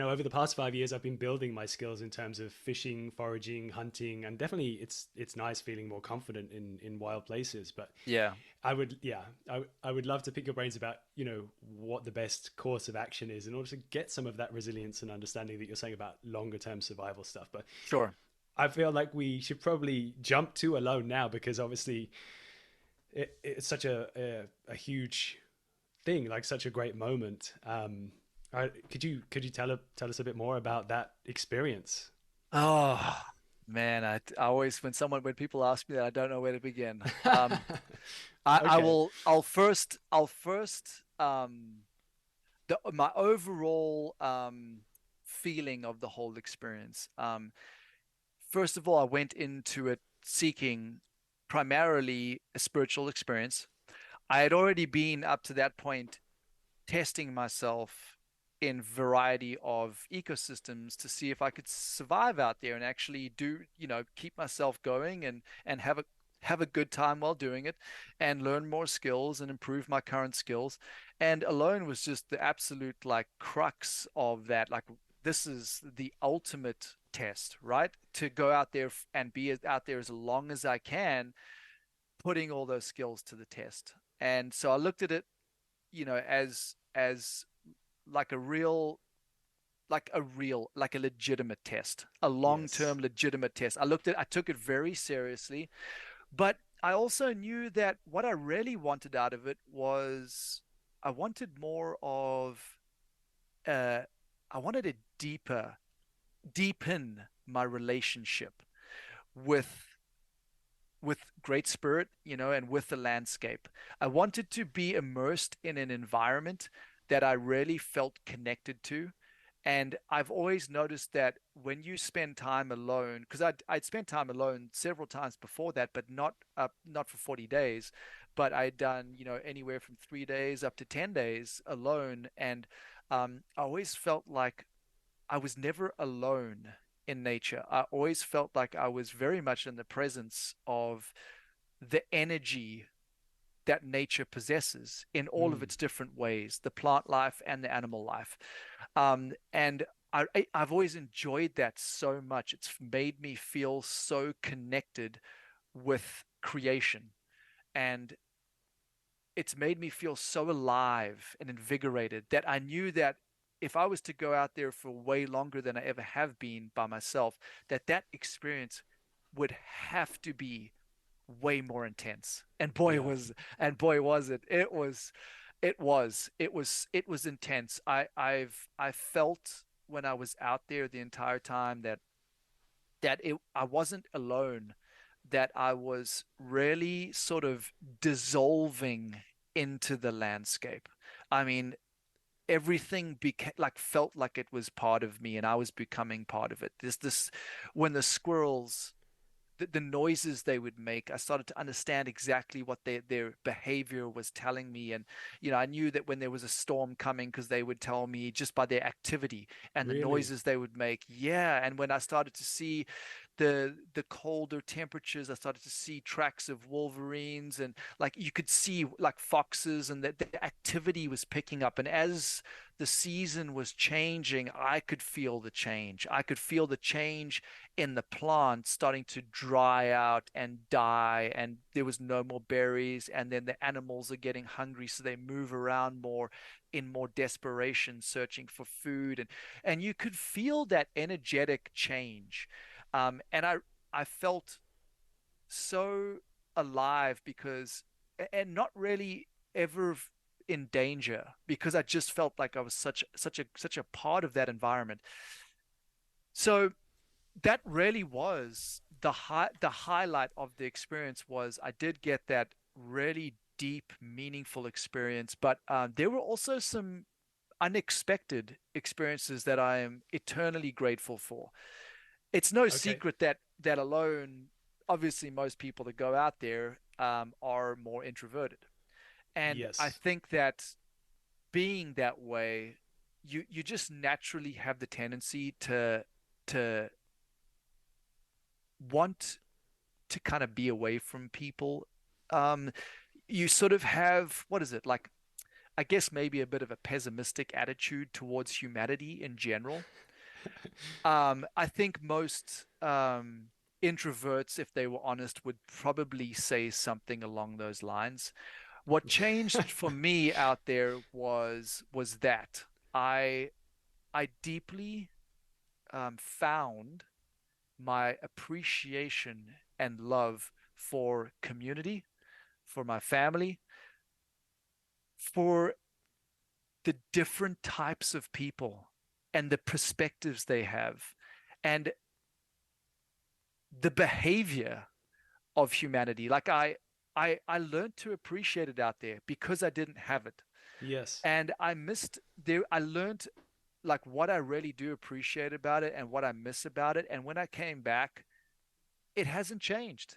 over the past 5 years, I've been building my skills in terms of fishing, foraging, hunting, and definitely it's nice feeling more confident in wild places. But Yeah. I would love to pick your brains about what the best course of action is in order to get some of that resilience and understanding that you're saying about longer term survival stuff. But Sure. I feel like we should probably jump to Alone now, because obviously it's such a huge thing, like such a great moment. Could you tell us a bit more about that experience? Oh man, I always when people ask me that, I don't know where to begin. I Okay. will I'll first my overall feeling of the whole experience. first of all, I went into it seeking primarily a spiritual experience. I had already been up to that point testing myself in variety of ecosystems to see if I could survive out there and actually do, keep myself going and have a good time while doing it and learn more skills and improve my current skills. And alone was just the absolute like crux of that. Like this is the ultimate test, right? To go out there and be out there as long as I can, putting all those skills to the test. And so I looked at it, as like a real like a legitimate test, a Yes. long-term legitimate test. I took it very seriously, but I also knew that what I really wanted out of it was I wanted more of uh I wanted a deepen my relationship with Great Spirit, and with the landscape. I wanted to be immersed in an environment that I really felt connected to. And I've always noticed that when you spend time alone, because I'd spent time alone several times before that, but not for 40 days, but I'd done, anywhere from 3 days up to 10 days alone. And I always felt like I was never alone in nature. I always felt like I was very much in the presence of the energy that nature possesses in all of Mm. its different ways, the plant life and the animal life. And I've always enjoyed that so much. It's made me feel so connected with creation. And it's made me feel so alive and invigorated that I knew that if I was to go out there for way longer than I ever have been by myself, that experience would have to be way more intense. Yeah. And boy was it. It was intense. I felt when I was out there the entire time that I wasn't alone, that I was really sort of dissolving into the landscape. I mean, everything became like felt like it was part of me and I was becoming part of it. This when the squirrels the noises they would make, I started to understand exactly what their behavior was telling me. And, I knew that when there was a storm coming because they would tell me just by their activity and the Really? noises they would make. Yeah. And when I started to see the colder temperatures, I started to see tracks of wolverines and like you could see like foxes and that the activity was picking up. And as the season was changing, I could feel the change. I could feel the change in the plant starting to dry out and die, and there was no more berries, and then the animals are getting hungry, so they move around more in more desperation, searching for food, and you could feel that energetic change, and I felt so alive because, and not really ever in danger because I just felt like I was such a part of that environment. So that really was the highlight of the experience was I did get that really deep, meaningful experience, but there were also some unexpected experiences that I am eternally grateful for. It's no Okay. secret that alone, obviously, most people that go out there are more introverted, and I Yes. think that being that way, you just naturally have the tendency to want to kind of be away from people. Um, you sort of have, what is it, like, I guess maybe a bit of a pessimistic attitude towards humanity in general. I think most introverts, if they were honest, would probably say something along those lines. What changed for me out there was that I I deeply found my appreciation and love for community, for my family, for the different types of people and the perspectives they have, and the behavior of humanity. Like I learned to appreciate it out there because I didn't have it. Yes. And I missed there, I learned like what I really do appreciate about it and what I miss about it. And when I came back, it hasn't changed.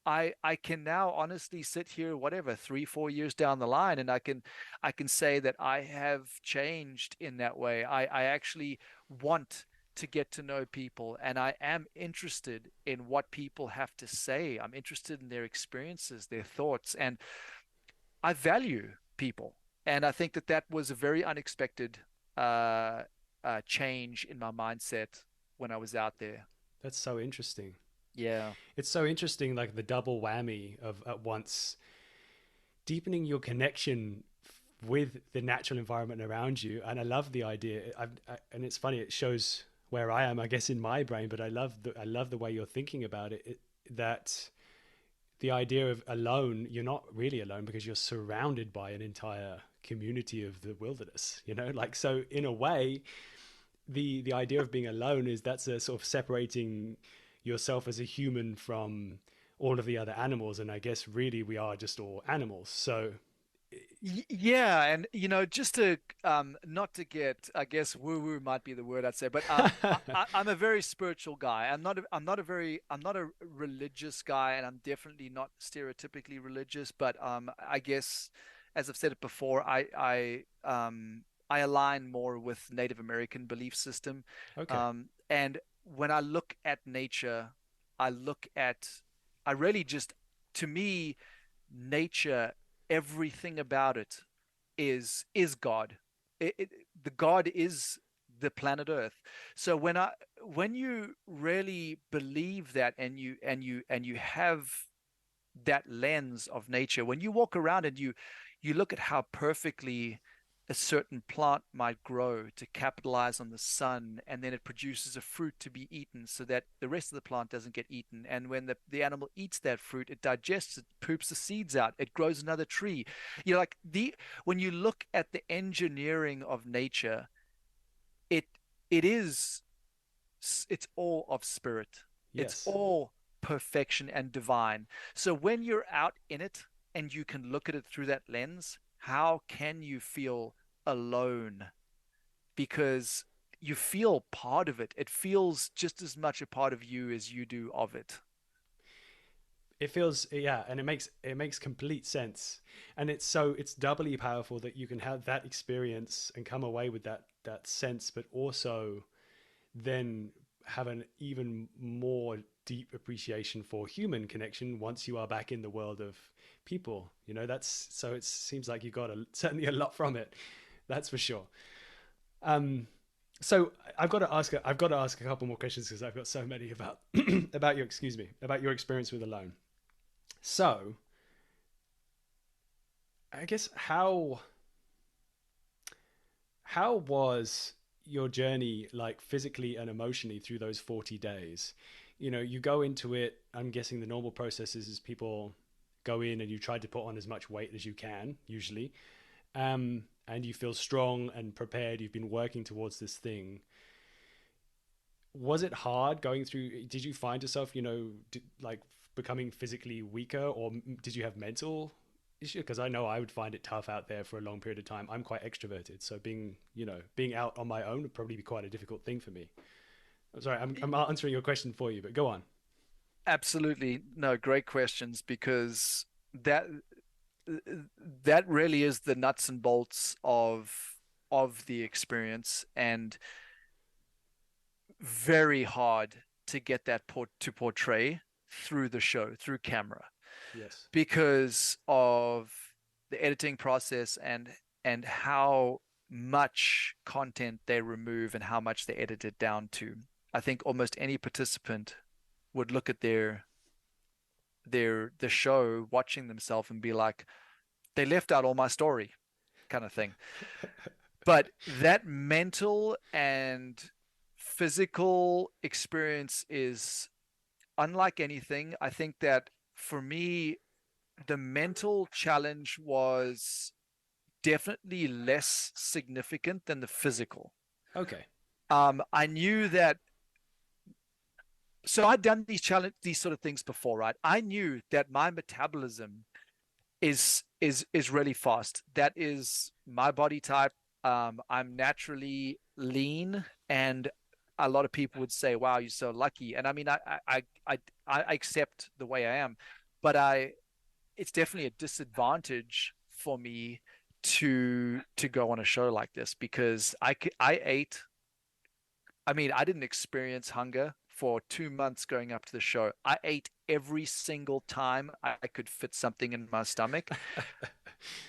I can now honestly sit here, whatever, 3, 4 years down the line, and I can say that I have changed in that way. I actually want to get to know people, and I am interested in what people have to say. I'm interested in their experiences, their thoughts, and I value people. And I think that that was a very unexpected uh, change in my mindset when I was out there. That's so interesting. Yeah. It's so interesting, like the double whammy of at once deepening your connection with the natural environment around you. And I love the idea. And it's funny, it shows where I am, I guess, in my brain. But I love the way you're thinking about it. That the idea of alone, you're not really alone because you're surrounded by an entire community of the wilderness. Like, so in a way, the idea of being alone is that's a sort of separating yourself as a human from all of the other animals, and I guess really we are just all animals. So Yeah, and just to not to get, I guess woo woo might be the word I'd say, but I'm a very spiritual guy. I'm not a religious guy, and I'm definitely not stereotypically religious. But I guess, as I've said it before, I align more with Native American belief system. okay. And when I look at nature, I look at, I really just, to me, nature, everything about it is God. The God is the planet Earth. So when you really believe that, and you have that lens of nature, when you walk around and you look at how perfectly a certain plant might grow to capitalize on the sun, and then it produces a fruit to be eaten so that the rest of the plant doesn't get eaten. And when the animal eats that fruit, it digests it, poops the seeds out, it grows another tree. Like when you look at the engineering of nature, it it is it's all of spirit. It's Yes. all perfection and divine. So when you're out in it and you can look at it through that lens, how can you feel alone? Because you feel part of it. It feels just as much a part of you as you do of it. It feels, yeah, and it makes complete sense. And it's doubly powerful that you can have that experience and come away with that sense, but also then have an even more deep appreciation for human connection once you are back in the world of people. That's so it seems like you got certainly a lot from it. That's for sure. Um, so I've got to ask a couple more questions because I've got so many about about your about your experience with Alone. So I guess how was your journey, like physically and emotionally, through those 40 days? You go into it, I'm guessing the normal process is people go in and you try to put on as much weight as you can, usually. And you feel strong and prepared. You've been working towards this thing. Was it hard going through? Did you find yourself, like becoming physically weaker, or did you have mental issue? Because I know I would find it tough out there for a long period of time. I'm quite extroverted, so being out on my own would probably be quite a difficult thing for me. I'm sorry, I'm answering your question for you, but go on. Absolutely. No, great questions, because that really is the nuts and bolts of the experience, and very hard to get that to portray through the show, through camera, Yes. because of the editing process, and how much content they remove and how much they edit it down to. I think almost any participant would look at the show, watching themselves, and be like, they left out all my story, kind of thing. But that mental and physical experience is unlike anything. I think that for me, the mental challenge was definitely less significant than the physical. Okay. I knew that. So I'd done these sort of things before, right? I knew that my metabolism is really fast. That is my body type. I'm naturally lean, and a lot of people would say, "Wow, you're so lucky." And I mean, I accept the way I am, but it's definitely a disadvantage for me to go on a show like this because I ate. I mean, I didn't experience hunger for 2 months going up to the show. I ate every single time I could fit something in my stomach.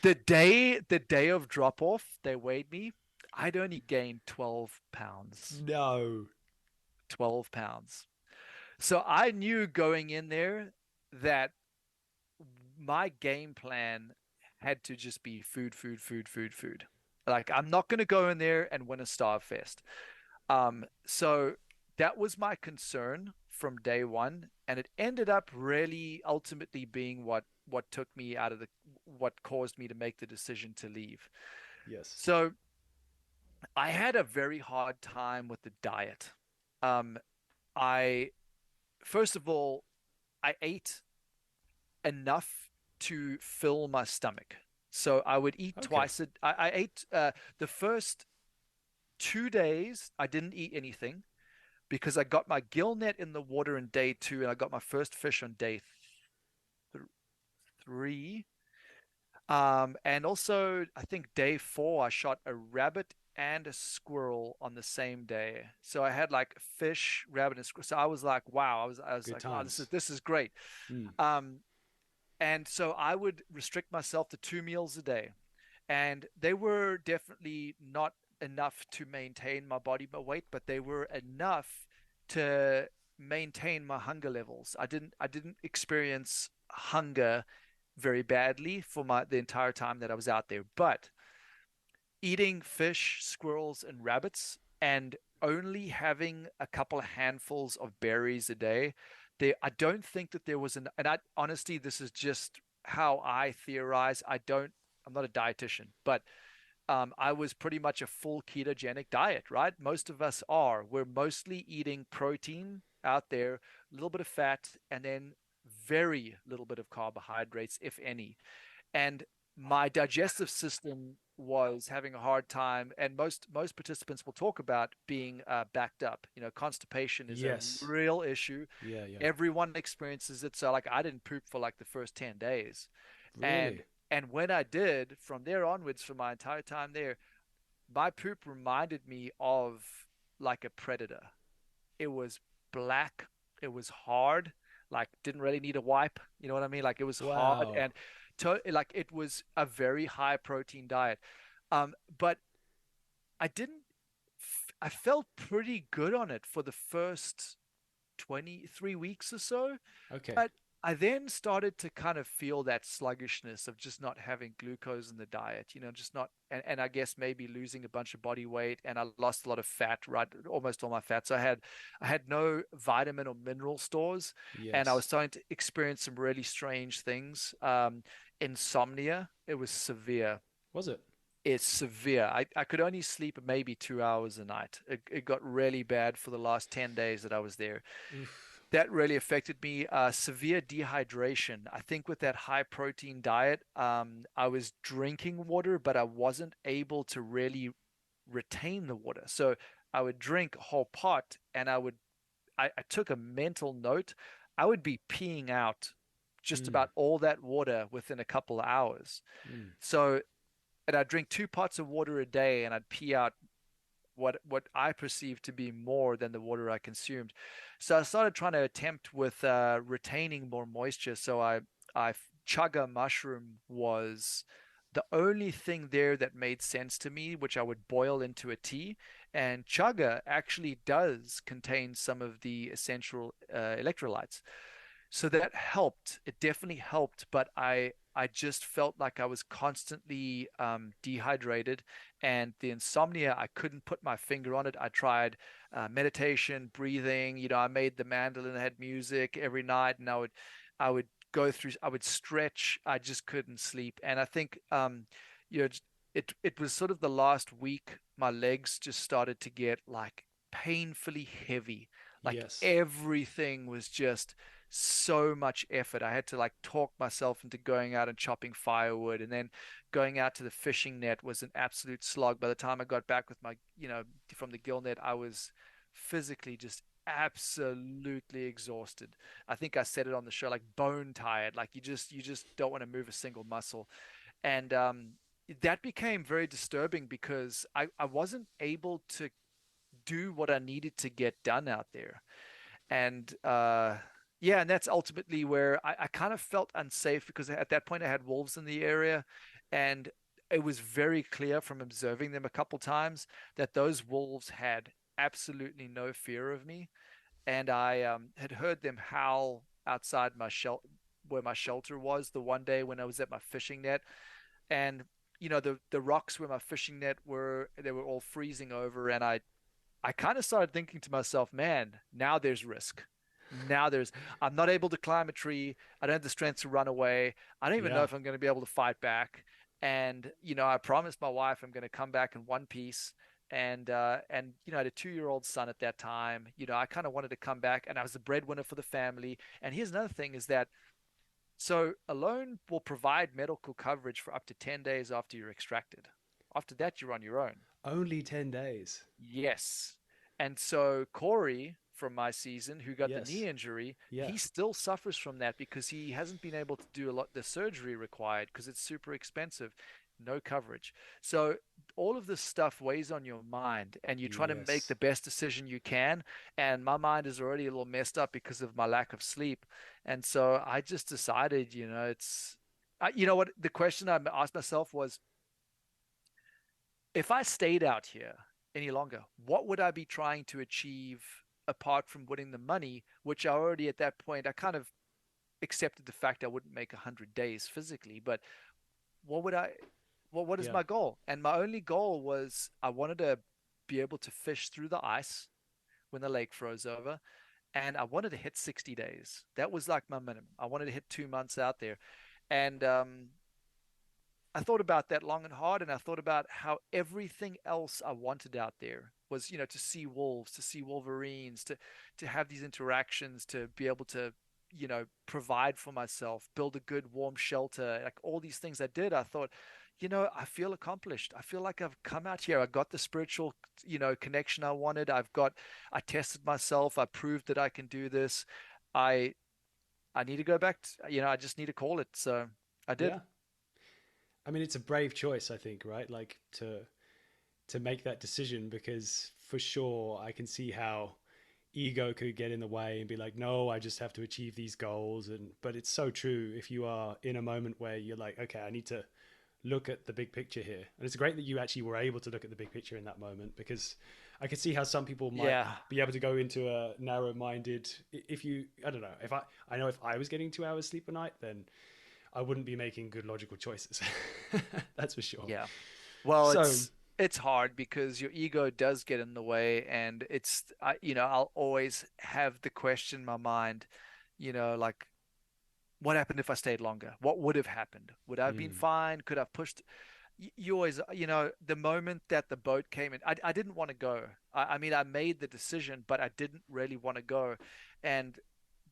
The day of drop off, they weighed me. I'd only gained 12 pounds. No. 12 pounds. So I knew going in there that my game plan had to just be food, food, food, food, food. Like I'm not going to go in there and win a Starve Fest. So that was my concern from day one, and it ended up really ultimately being what took me out of the what caused me to make the decision to leave. Yes. So I had a very hard time with the diet. Um, I first of all, I ate enough to fill my stomach. So I would eat Okay. twice. I ate the first 2 days. I didn't eat anything because I got my gill net in the water in day two, and I got my first fish on day th three. And also, I think day four, I shot a rabbit and a squirrel on the same day. So I had like fish, rabbit, and squirrel. So I was like, wow. I was Good like, wow, this is times. this is great. Mm. Um, and so I would restrict myself to 2 meals a day, and they were definitely not enough to maintain my body weight, but they were enough to maintain my hunger levels. I didn't experience hunger very badly for the entire time that I was out there. But eating fish, squirrels, and rabbits, and only having a couple of handfuls of berries a day, I don't think that there was and I honestly, this is just how I theorize. I'm not a dietitian, but I was pretty much a full ketogenic diet, right? Most of us are. We're mostly eating protein out there, a little bit of fat, and then very little bit of carbohydrates, if any. And my digestive system was having a hard time, and most participants will talk about being backed up. Constipation is a Yes. real issue. Yeah, yeah. Everyone experiences it. So, like, I didn't poop for like the first 10 days, and Really? and when I did, from there onwards, for my entire time there, my poop reminded me of like a predator. It was black. It was hard. Like didn't really need a wipe. You know what I mean? Like it was hard Wow. and like it was a very high protein diet. But I didn't. I felt pretty good on it for the first 23 weeks or so. Okay. But I then started to kind of feel that sluggishness of just not having glucose in the diet, just not, and I guess maybe losing a bunch of body weight, and I lost a lot of fat, right? Almost all my fat. So I had no vitamin or mineral stores, and I was Yes. starting to experience some really strange things. Insomnia, it was severe. Was it? It's severe. I could only sleep maybe 2 hours a night. It got really bad for the last 10 days that I was there. Oof. That really affected me. Severe dehydration. I think with that high protein diet, I was drinking water, but I wasn't able to really retain the water. So I would drink a whole pot, and I took a mental note. I would be peeing out just Mm. about all that water within a couple of hours. Mm. So, and I'd drink 2 pots of water a day, and I'd pee out what I perceived to be more than the water I consumed. So I started trying to attempt with retaining more moisture. So I chaga mushroom was the only thing there that made sense to me, which I would boil into a tea. And chaga actually does contain some of the essential electrolytes. So that helped. It definitely helped, but I just felt like I was constantly dehydrated, and the insomnia, I couldn't put my finger on it. I tried meditation, breathing. I made the mandolin, I had music every night, and I would go through. I would stretch. I just couldn't sleep, and I think you know, it was sort of the last week. My legs just started to get like painfully heavy. Like Yes. everything was just so much effort. I had to like talk myself into going out and chopping firewood, and then going out to the fishing net was an absolute slog. By the time I got back with my, from the gill net, I was physically just absolutely exhausted. I think I said it on the show, like bone tired, like you just don't want to move a single muscle. And that became very disturbing because I wasn't able to do what I needed to get done out there. And yeah, and that's ultimately where I kind of felt unsafe because at that point I had wolves in the area, and it was very clear from observing them a couple times that those wolves had absolutely no fear of me. And I had heard them howl outside my where my shelter was the one day when I was at my fishing net, and the rocks where my fishing net were, they were all freezing over, and I kind of started thinking to myself, man, now there's risk. Now I'm not able to climb a tree. I don't have the strength to run away. I don't even know Yeah. if I'm going to be able to fight back. And, I promised my wife I'm going to come back in one piece. And I had a 2-year old son at that time. I kind of wanted to come back, and I was the breadwinner for the family. And here's another thing is that so a loan will provide medical coverage for up to 10 days after you're extracted. After that, you're on your own. Only 10 days. Yes. And so Corey from my season, who got the knee Yes. injury, Yeah. he still suffers from that because he hasn't been able to do a lot the surgery required because it's super expensive, no coverage. So all of this stuff weighs on your mind and you try to make Yes. the best decision you can. And my mind is already a little messed up because of my lack of sleep. And so I just decided, what the question I asked myself was, if I stayed out here any longer, what would I be trying to achieve apart from winning the money, which I already at that point, I kind of accepted the fact I wouldn't make 100 days physically, but what would I, what is Yeah. my goal? And my only goal was I wanted to be able to fish through the ice when the lake froze over. And I wanted to hit 60 days. That was like my minimum. I wanted to hit 2 months out there. And I thought about that long and hard, and I thought about how everything else I wanted out there was, to see wolves, to see wolverines, to have these interactions, to be able to, provide for myself, build a good warm shelter, like all these things I did. I thought, I feel accomplished. I feel like I've come out here. I got the spiritual, connection I wanted. I tested myself. I proved that I can do this. I I need to go back to, I just need to call it. So I did. Yeah. I mean, it's a brave choice, I think, right? Like to make that decision, because for sure I can see how ego could get in the way and be like, no, I just have to achieve these goals. And but it's so true if you are in a moment where you're like, okay, I need to look at the big picture here. And it's great that you actually were able to look at the big picture in that moment, because I could see how some people might Yeah, be able to go into a narrow-minded. If you, I don't know, if I know if I was getting 2 hours sleep a night, then I wouldn't be making good logical choices. That's for sure. yeah. Well, So it's hard because your ego does get in the way, and I'll always have the question in my mind, like what happened if I stayed longer? What would have happened? Would I have been mm, fine? Could I have pushed? You always, the moment that the boat came in, I didn't want to go. I mean, I made the decision, but I didn't really want to go. And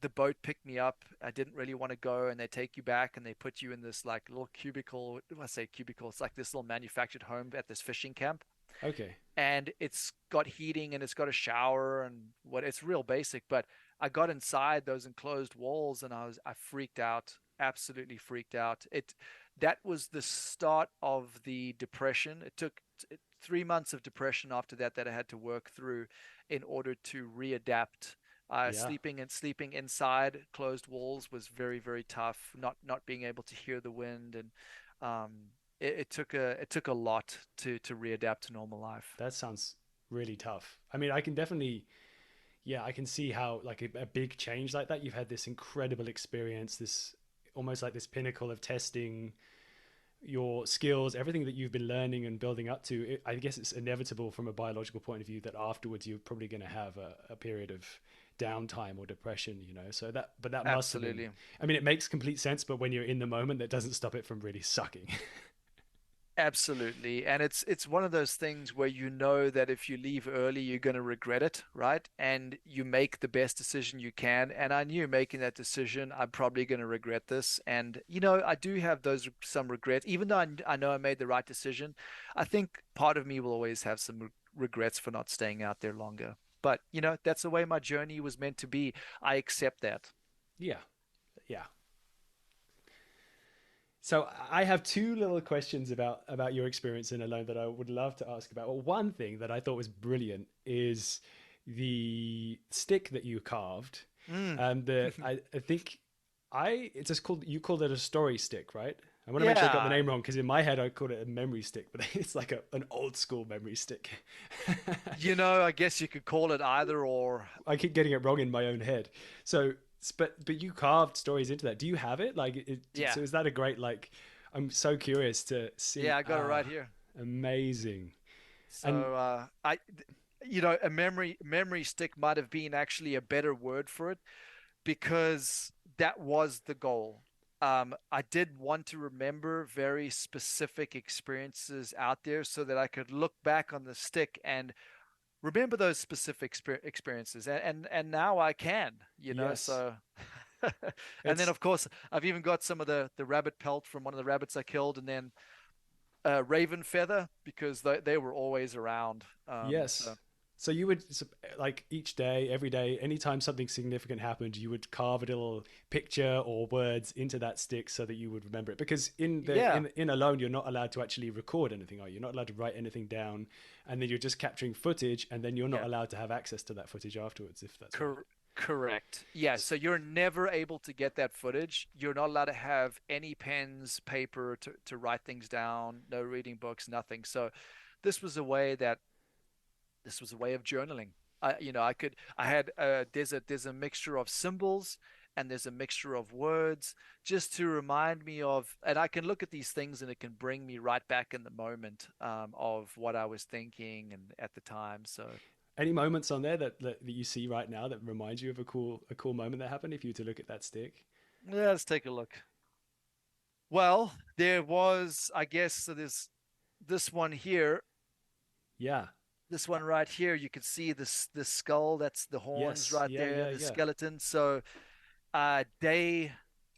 the boat picked me up. I didn't really want to go. And they take you back and they put you in this like little cubicle. What do I say cubicle? It's like this little manufactured home at this fishing camp. okay, And it's got heating and it's got a shower and what it's real basic. But I got inside those enclosed walls and I freaked out, absolutely freaked out. That was the start of the depression. It took 3 months of depression after that I had to work through in order to readapt. yeah, Sleeping inside closed walls was very, very tough. Not being able to hear the wind, and um, it took a lot to readapt to normal life. that sounds really tough. I mean, I can definitely, yeah, I can see how like a big change like that. You've had this incredible experience, this almost like this pinnacle of testing your skills, everything that you've been learning and building up to. I guess it's inevitable from a biological point of view that afterwards you're probably going to have a period of downtime or depression, so but that must have been, Absolutely. I mean, it makes complete sense, but when you're in the moment, that doesn't stop it from really sucking. Absolutely. And it's one of those things where you know that if you leave early, you're going to regret it, right? And you make the best decision you can. And I knew making that decision, I'm probably going to regret this. And, I do have those some regrets, even though I know I made the right decision. I think part of me will always have some regrets for not staying out there longer. But that's the way my journey was meant to be. I accept that. Yeah. Yeah. So I have two little questions about your experience in Alone that I would love to ask about. Well, one thing that I thought was brilliant is the stick that you carved, Mm. and I think it's just called you called it a story stick, right? I want to make sure I got the Yeah. name wrong because in my head I called it a memory stick, but it's like an old school memory stick. I guess you could call it either or. I keep getting it wrong in my own head. So, but you carved stories into that. Do you have it? Like, Yeah. so is that a great like? I'm so curious to see. Yeah, I got it right here. Amazing. And So a memory stick might have been actually a better word for it because that was the goal. I did want to remember very specific experiences out there so that I could look back on the stick and remember those specific experiences. And now I can, yes, so. And then it's of course I've even got some of the rabbit pelt from one of the rabbits I killed, and then raven feather because they were always around. So yes. So you would like each day, every day, anytime something significant happened, you would carve a little picture or words into that stick so that you would remember it. Because yeah, in Alone, you're not allowed to actually record anything, are you? You're not allowed to write anything down, and then you're just capturing footage, and then you're not yeah, allowed to have access to that footage afterwards, if that's right. correct. Yeah, S- so you're never able to get that footage. You're not allowed to have any pens, paper to write things down, no reading books, nothing. So this was a way that this was a way of journaling. I had there's a mixture of symbols and there's a mixture of words just to remind me of, and I can look at these things and it can bring me right back in the moment of what I was thinking and at the time. So Any moments on there that you see right now that remind you of a cool moment that happened if you were to look at that stick? yeah, let's take a look. Well, there was, I guess, so there's this one here, Yeah. this one right here. You can see this skull. That's the horns Yes. right Yeah. there, Yeah. the Yeah. skeleton. So day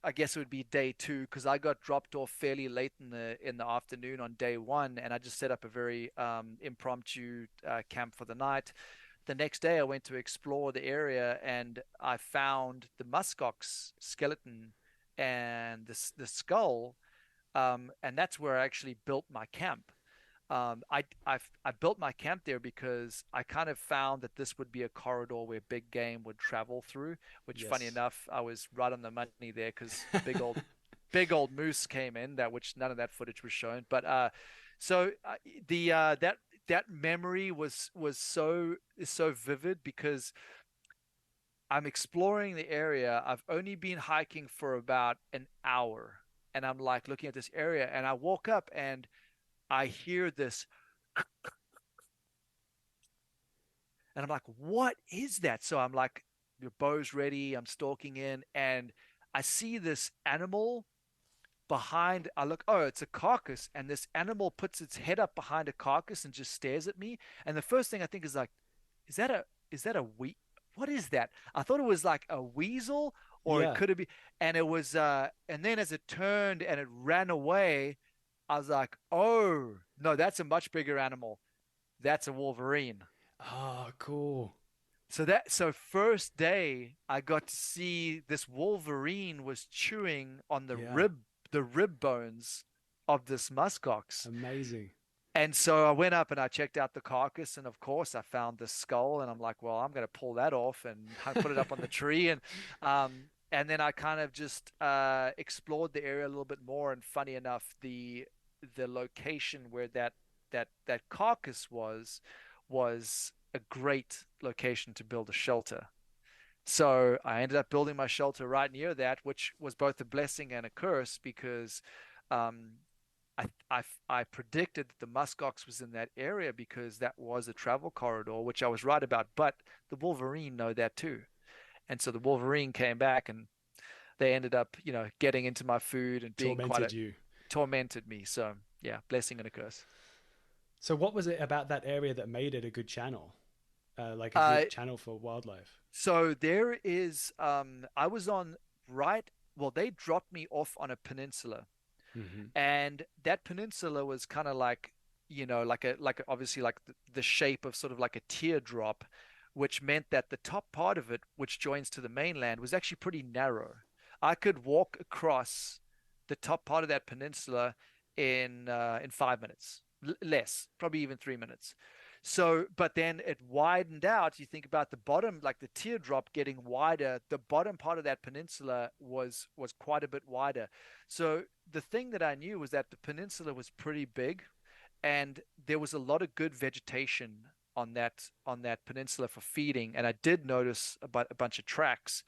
I guess it would be day two because I got dropped off fairly late in the afternoon on day one, and I just set up a very impromptu camp for the night. The next day, I went to explore the area, and I found the muskox skeleton and the skull, and that's where I actually built my camp. I built my camp there because I kind of found that this would be a corridor where big game would travel through. Which, funny Yes. enough, I was right on the money there because big old moose came in that which none of that footage was shown. But so the that memory was so vivid because I'm exploring the area. I've only been hiking for about an hour, and I'm like looking at this area, and I walk up and I hear this, and I'm like, what is that? So I'm like, your bow's ready. I'm stalking in, and I see this animal behind. I look, oh, it's a carcass, and this animal puts its head up behind a carcass and just stares at me. And the first thing I think is like, is that a we? What is that? I thought it was like a weasel, or it Yeah. could have been, and it was. And then as it turned and it ran away, I was like, oh no, that's a much bigger animal. That's a wolverine. Oh, cool. So first day I got to see this wolverine was chewing on Yeah. the rib bones of this muskox. Amazing. And so I went up and I checked out the carcass, and of course I found the skull, and I'm like, well, I'm going to pull that off and put it up on the tree, and then I kind of just explored the area a little bit more. And funny enough, the location where that carcass was a great location to build a shelter. So I ended up building my shelter right near that, which was both a blessing and a curse because um, I predicted that the muskox was in that area because that was a travel corridor, which I was right about. But the wolverine know that too, and so the wolverine came back, and they ended up, getting into my food and being quite Tormented a you. tormented me. So yeah, blessing and a curse. So, what was it about that area that made it a good channel? Like a Uh, good channel for wildlife? so there is, I was on right. Well, they dropped me off on a peninsula, Hmm. and that peninsula was kind of like, like obviously like the shape of sort of like a teardrop, which meant that the top part of it, which joins to the mainland, was actually pretty narrow. I could walk across the top part of that peninsula in 5 minutes, less, probably even 3 minutes. So, but then it widened out. You think about the bottom, like the teardrop getting wider. The bottom part of that peninsula was quite a bit wider. So the thing that I knew was that the peninsula was pretty big, and there was a lot of good vegetation on that peninsula for feeding. And I did notice about a bunch of tracks,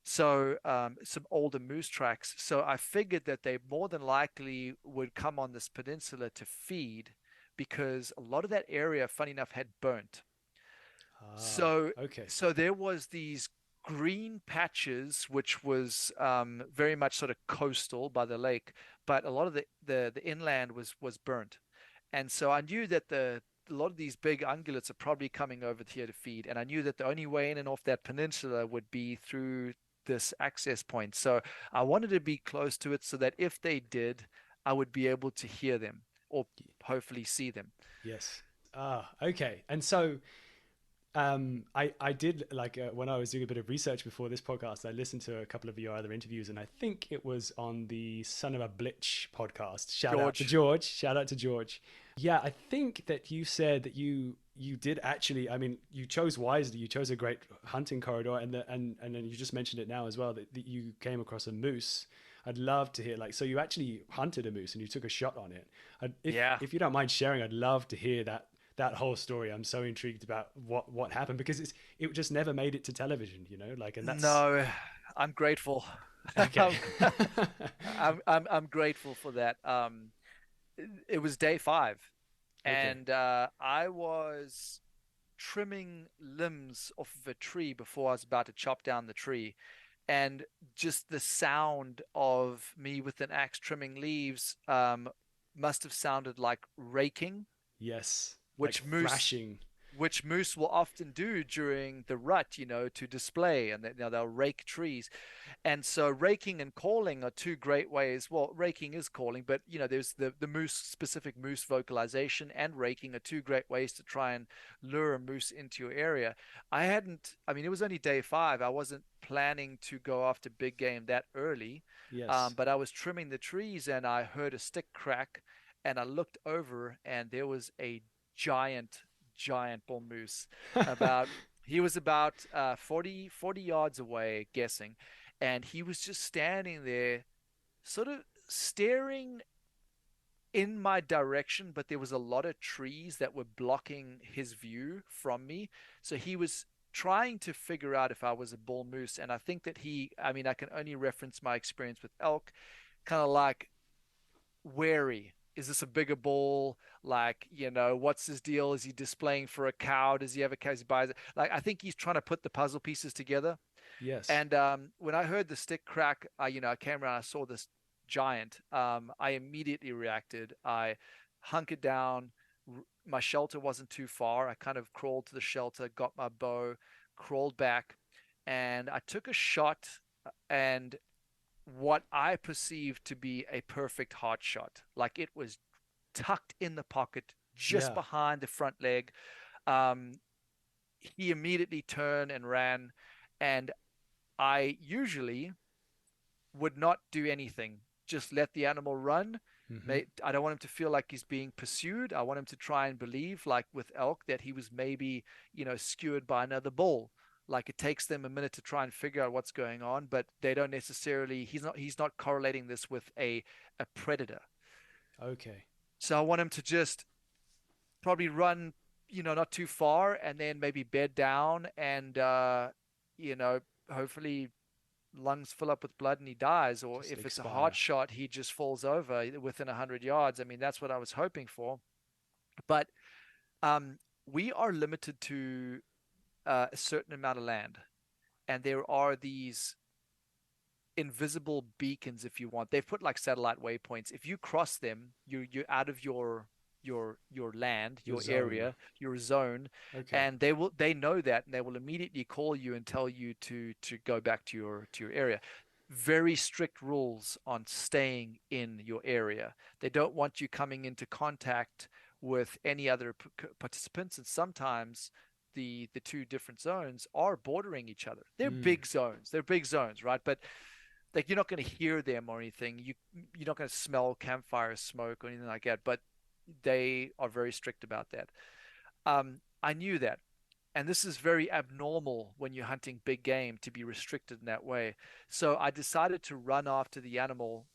so some older moose tracks. So I figured that they more than likely would come on this peninsula to feed, because a lot of that area, funny enough, had burnt. Ah, So okay. so there was these green patches, which was very much sort of coastal by the lake, but a lot of the inland was burnt. And so I knew that a lot of these big ungulates are probably coming over here to feed, and I knew that the only way in and off that peninsula would be through this access point. So I wanted to be close to it so that if they did, I would be able to hear them or hopefully see them. Yes. Ah, okay. And so I did like when I was doing a bit of research before this podcast, I listened to a couple of your other interviews, and I think it was on the Son of a Blitch podcast. Shout out to George. George. Shout out to George. Yeah, I think that you said that you did actually. I mean, you chose wisely. You chose a great hunting corridor, and then you just mentioned it now as well that you came across a moose. I'd love to hear like so you actually hunted a moose and you took a shot on it. Yeah. If you don't mind sharing, I'd love to hear that whole story. I'm so intrigued about what happened because it just never made it to television, you know, like, and that's No, I'm grateful. okay. I'm grateful for that. It was day 5, Okay. and I was trimming limbs off of a tree before I was about to chop down the tree. And just the sound of me with an axe trimming leaves must have sounded like raking, Yes, like which moose thrashing. which moose will often do during the rut, to display, and they'll rake trees. And so raking and calling are two great ways. Well, raking is calling, but there's the moose specific moose vocalization, and raking are two great ways to try and lure a moose into your area. I mean, it was only day 5. I wasn't planning to go after big game that early, Yes. but I was trimming the trees and I heard a stick crack, and I looked over and there was a giant, giant bull moose. About He was about 40 yards away, guessing, and he was just standing there, sort of staring in my direction, but there was a lot of trees that were blocking his view from me. So he was trying to figure out if I was a bull moose. And I think that I mean, I can only reference my experience with elk, kind of like wary. Is this a bigger bull? Like, what's his deal? Is he displaying for a cow? Does he have a cow? He buys it? Like, I think he's trying to put the puzzle pieces together. Yes. And when I heard the stick crack, I came around, I saw this giant. I immediately reacted. I hunkered down. My shelter wasn't too far. I kind of crawled to the shelter, got my bow, crawled back, and I took a shot. And what I perceived to be a perfect heart shot, like it was tucked in the pocket, just Yeah. behind the front leg. Um, he immediately turned and ran, and I usually would not do anything. Just let the animal run. Mm-hmm. I don't want him to feel like he's being pursued. I want him to try and believe, like with elk, that he was maybe, skewered by another bull. Like it takes them a minute to try and figure out what's going on, but they don't necessarily. He's not correlating this with a predator. Okay. So I want him to just probably run, not too far, and then maybe bed down, and you know, hopefully lungs fill up with blood and he dies. Or Just if it's a hard expire. shot, he just falls over within 100 yards. I mean, that's what I was hoping for. But we are limited to a certain amount of land, and there are these invisible beacons, if you want. They've put like satellite waypoints. If you cross them, you're out of your land, Your your zone. area, your zone, Okay. and they know that, and they will immediately call you and tell you to go back to your area. Very strict rules on staying in your area. They don't want you coming into contact with any other participants, and sometimes the two different zones are bordering each other. They're Mm. big zones. They're big zones, right? But like you're not going to hear them or anything. You're not going to smell campfire smoke or anything like that. But they are very strict about that. I knew that. And this is very abnormal when you're hunting big game to be restricted in that way. So I decided to run after the animal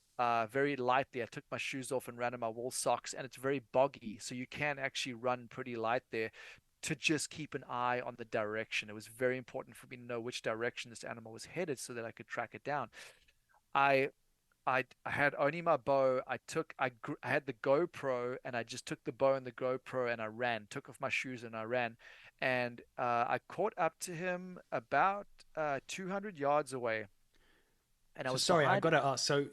very lightly. I took my shoes off and ran in my wool socks, and it's very boggy, so you can actually run pretty light there to just keep an eye on the direction. It was very important for me to know which direction this animal was headed so that I could track it down. I I had only my bow. I had the GoPro and I just took the bow and the GoPro and I ran. Took off my shoes and I ran, and I caught up to him about 200 yards away, and I So was sorry, I behind. gotta ask. So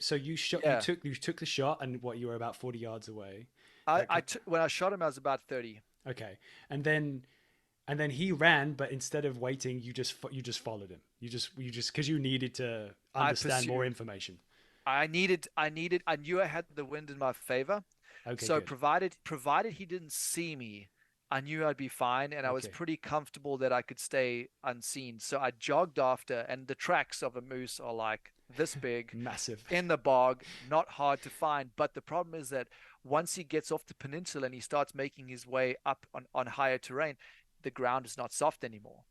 Yeah, you took the shot, and what, you were about 40 yards away. I That I co- took when I shot him, I was about 30. okay, and then he ran, but instead of waiting, you just followed him. You just because you needed to I understand more pursued. information. I knew I had the wind in my favor. Okay, So good. provided he didn't see me, I knew I'd be fine, and I was Okay, pretty comfortable that I could stay unseen. So I jogged after, and the tracks of a moose are like this big massive. in the bog, not hard to find. But the problem is that once he gets off the peninsula and he starts making his way up on higher terrain, the ground is not soft anymore.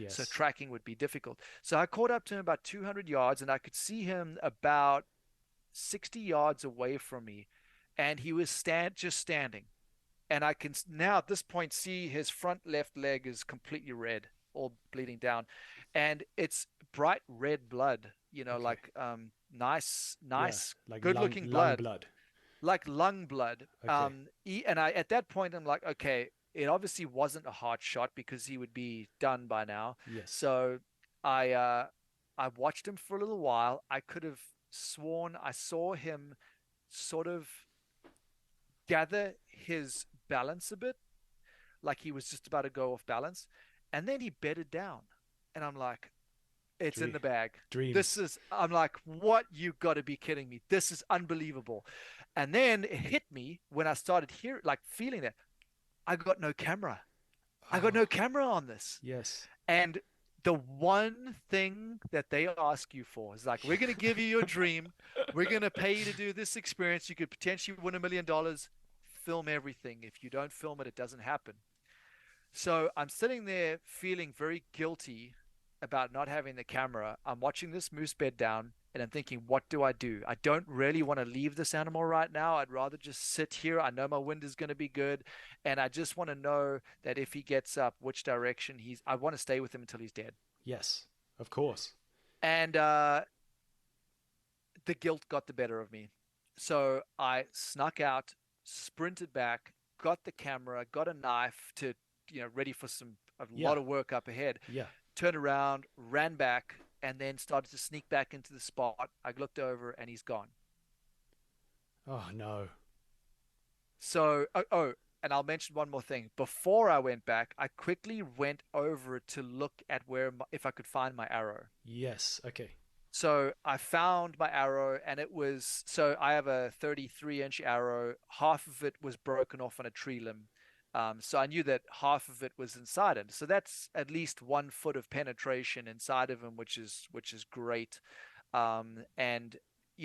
So Yes. tracking would be difficult. So I caught up to him about 200 yards, and I could see him about 60 yards away from me, and he was just standing, and I can now at this point see his front left leg is completely red, all bleeding down, and it's bright red blood, Okay. like nice Yeah, nice like good looking lung blood, blood. like lung blood. Okay. And I at that point I'm like, okay, it obviously wasn't a hard shot because he would be done by now. Yes. So I watched him for a little while. I could have sworn I saw him sort of gather his balance a bit, like he was just about to go off balance, and then he bedded down. And I'm like, it's in Dream the bag. dreams. I'm like, what? You got to be kidding me. This is unbelievable. And then it hit me when I started hearing, like feeling that I got no camera. I got Oh, no camera on this. yes. And the one thing that they ask you for is like, we're going to give you your dream. We're going to pay you to do this experience. You could potentially win $1 million. Film everything. If you don't film it, it doesn't happen. So I'm sitting there feeling very guilty about not having the camera. I'm watching this moose bed down and I'm thinking, what do I do? I don't really want to leave this animal right now. I'd rather just sit here. I know my wind is going to be good. And I just want to know that if he gets up, which direction I want to stay with him until he's dead. Yes. Of course. And the guilt got the better of me. So I snuck out, sprinted back, got the camera, got a knife to, ready for a Yeah. lot of work up ahead. Yeah. Turned around, ran back, and then started to sneak back into the spot. I looked over and he's gone. Oh no. So, and I'll mention one more thing. Before I went back, I quickly went over to look at if I could find my arrow. Yes. Okay. So I found my arrow, and so I have a 33-inch arrow. Half of it was broken off on a tree limb. So I knew that half of it was inside him. So that's at least 1 foot of penetration inside of him, which is great. And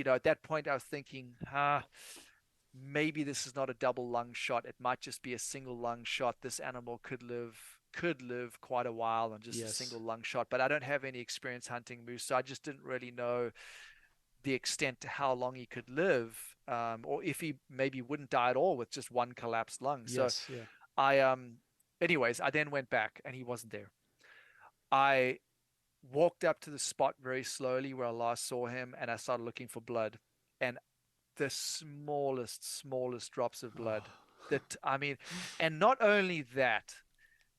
at that point I was thinking, maybe this is not a double lung shot. It might just be a single lung shot. This animal could live quite a while on just a Yes. single lung shot. But I don't have any experience hunting moose, so I just didn't really know the extent to how long he could live, or if he maybe wouldn't die at all with just one collapsed lung. So Yes. Yeah. I anyways, I then went back and he wasn't there. I walked up to the spot very slowly where I last saw him, and I started looking for blood. And the smallest drops of blood. That I mean, and not only that,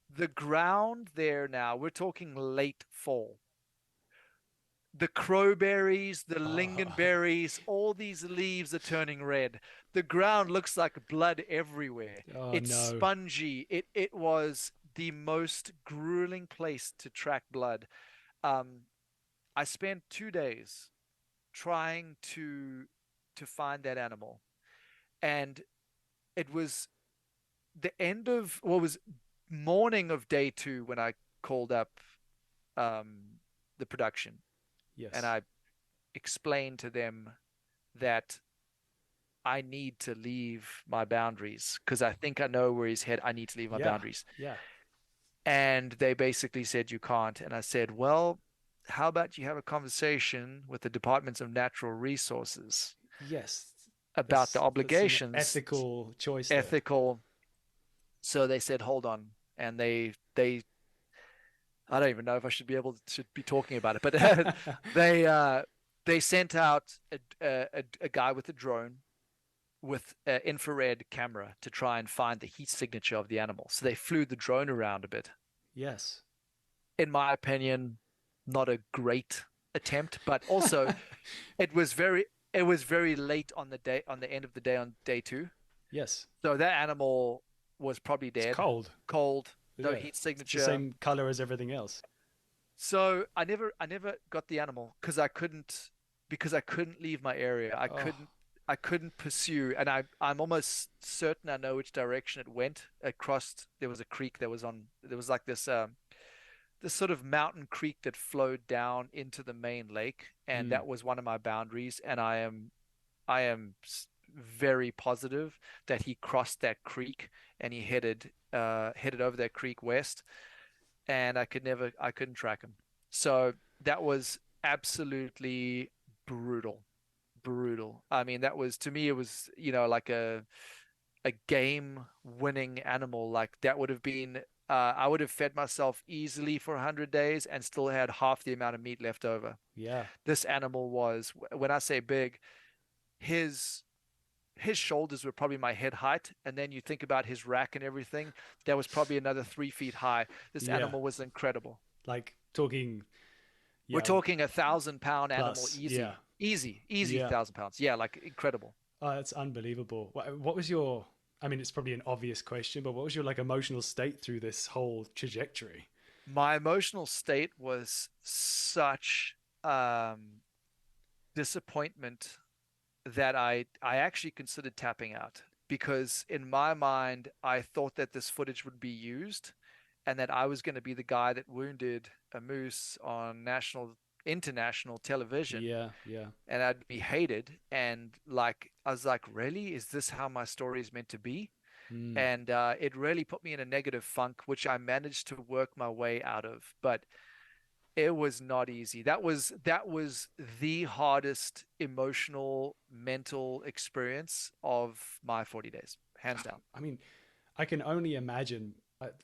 the ground there now, we're talking late fall. The crowberries, the Oh, lingonberries, all these leaves are turning red. The ground looks like blood everywhere. oh It's no. spongy. It was the most grueling place to track blood. Um, I spent 2 days trying to find that animal, and it was the end of what was morning of day two when I called up the production and Yes. I explained to them that I need to leave my boundaries because I think I know where he's head. I need to leave my Yeah. boundaries. Yeah. And they basically said, you can't. And I said, well, how about you have a conversation with the Departments of Natural Resources Yes. about the That's an obligations, ethical choice there. ethical. So they said, hold on. And I don't even know if I should be talking about it, but they, they sent out a guy with a drone with an infrared camera to try and find the heat signature of the animal. So they flew the drone around a bit. Yes. In my opinion, not a great attempt, but also it was very it was very late on the day on the end of the day on day two. Yes. So that animal was probably It's dead, cold. cold, no Yeah. heat It's the signature. same color as everything else. So I never got the animal because I couldn't leave my area. Oh, I couldn't pursue, and I'm almost certain I know which direction it went. It crossed. There was a creek that was on. There was like this sort of mountain creek that flowed down into the main lake, and mm, that was one of my boundaries. And I am very positive that he crossed that creek and he headed over that creek west, and I couldn't track him. So that was absolutely brutal, brutal. I mean, that was to me, it was like a game winning animal. Like that would have been I would have fed myself easily for 100 days and still had half the amount of meat left over. yeah. This animal was, when I say big, his his shoulders were probably my head height, and then you think about his rack and everything, that was probably another 3 feet high. This Yeah. animal was incredible. Like talking, We're yeah, talking 1,000 pound animal, plus. Yeah. easy, easy, easy Yeah. 1,000 pounds. Yeah, like incredible. Oh, that's unbelievable. What was your, I mean, it's probably an obvious question, but what was your like emotional state through this whole trajectory? My emotional state was such disappointment that I actually considered tapping out because in my mind I thought that this footage would be used and that I was going to be the guy that wounded a moose on national international television Yeah. Yeah. and I'd be hated and like I was like, really, is this how my story is meant to be? Mm. And it really put me in a negative funk, which I managed to work my way out of. But it was not easy. That was the hardest emotional, mental experience of my 40 days, hands down. I mean, I can only imagine.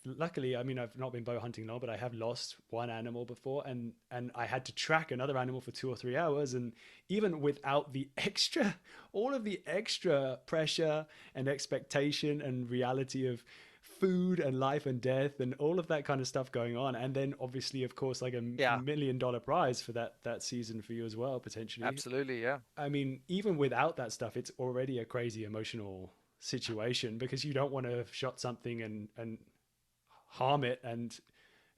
Luckily, I mean, I've not been bow hunting long, but I have lost one animal before, and I had to track another animal for 2 or 3 hours, and even without the extra, all of the extra pressure and expectation and reality of food and life and death and all of that kind of stuff going on, and then obviously, of course, like a Yeah, $1 million prize for that season for you as well, potentially. absolutely. Yeah, I mean, even without that stuff, it's already a crazy emotional situation because you don't want to have shot something and harm it and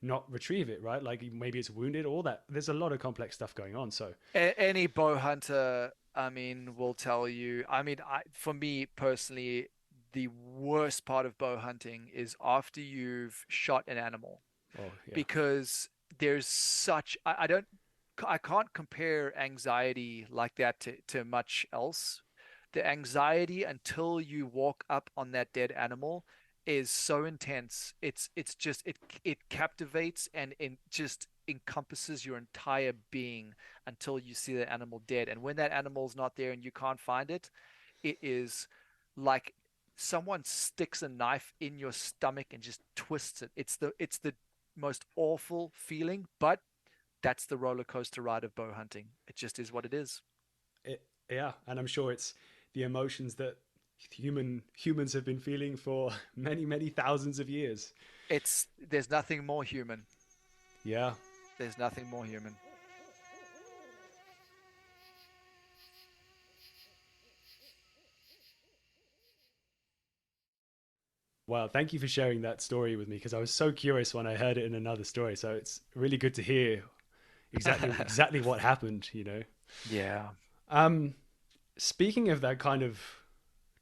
not retrieve it, right? Like maybe it's wounded, all that. There's a lot of complex stuff going on. So, any bow hunter, I mean, will tell you. I mean, for me personally, the worst part of bow hunting is after you've shot an animal oh yeah, because there's such I can't compare anxiety like that to much else. The anxiety until you walk up on that dead animal is so intense. It's just it captivates and it just encompasses your entire being until you see the animal dead. And when that animal's not there and you can't find it, it is like someone sticks a knife in your stomach and just twists it. It's the most awful feeling, but that's the roller coaster ride of bow hunting. It just is what it is. yeah, and I'm sure it's the emotions that humans have been feeling for many thousands of years. There's nothing more human. Yeah. There's nothing more human. Well, thank you for sharing that story with me because I was so curious when I heard it in another story. So it's really good to hear exactly what happened, you know. Yeah. Um, Speaking of that kind of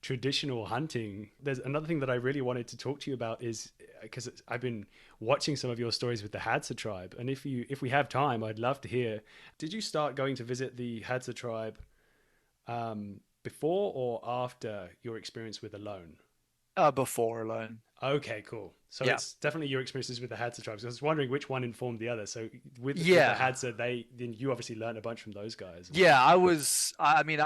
traditional hunting, there's another thing that I really wanted to talk to you about is because I've been watching some of your stories with the Hadza tribe, and if we have time, I'd love to hear. Did you start going to visit the Hadza tribe before or after your experience with the Loan? Before alone. Okay, cool. So Yeah. it's definitely your experiences with the Hadza tribes. I was wondering which one informed the other. So with the Yeah. Hadza, then you obviously learned a bunch from those guys. Yeah, I mean,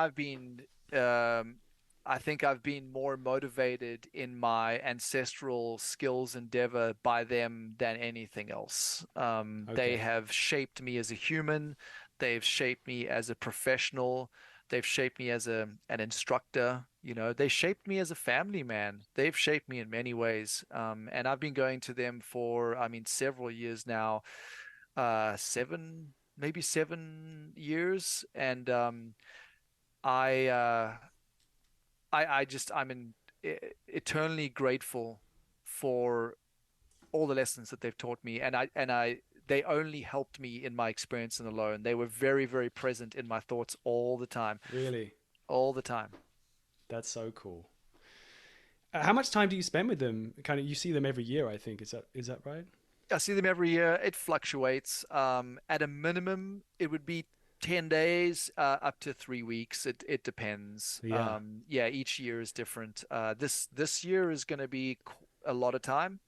um, I think I've been more motivated in my ancestral skills endeavor by them than anything else. They Okay, have shaped me as a human. They've shaped me as a professional. They've shaped me as an instructor. They shaped me as a family man. They've shaped me in many ways. And I've been going to them for, I mean, several years now, maybe 7 years. And I uh eternally grateful for all the lessons that they've taught me, and they only helped me in my experience in the Loan. They were very, very present in my thoughts really, all the time. that's so cool. How much time do you spend with them? Kind of, you see them every year, I think. Is that right? I see them every year. It fluctuates. At a minimum, it would be 10 days, up to 3 weeks. It depends. Yeah, Yeah, each year is different. This year is going to be a lot of time.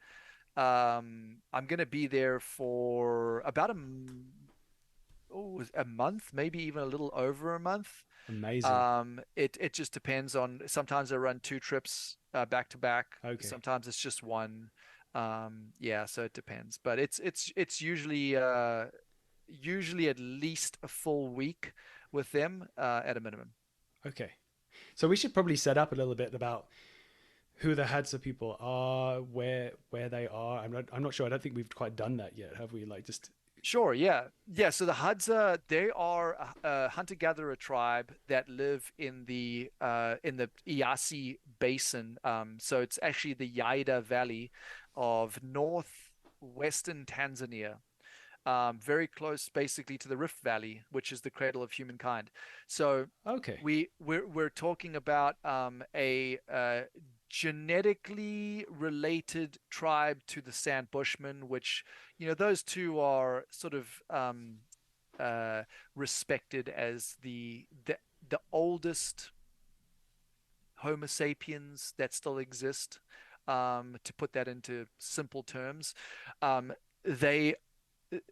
I'm going to be there for about a month, maybe even a little over a month. amazing. It just depends on. Sometimes I run two trips back to back. Okay, Sometimes it's just one. Yeah, so it depends, but it's usually at least a full week with them at a minimum. okay. So we should probably set up a little bit about who the Hadza people are, where they are. I'm not sure. I don't think we've quite done that yet, have we? Like just Sure, yeah. Yeah, so the Hadza, they are a hunter-gatherer tribe that live in the Iasi Basin. So it's actually the Yaida Valley of northwestern Tanzania. Very close basically to the Rift Valley, which is the cradle of humankind. So okay. we're talking about a genetically related tribe to the Sand Bushmen, which those two are sort of uh, respected as the oldest Homo sapiens that still exist. To put that into simple terms, um, they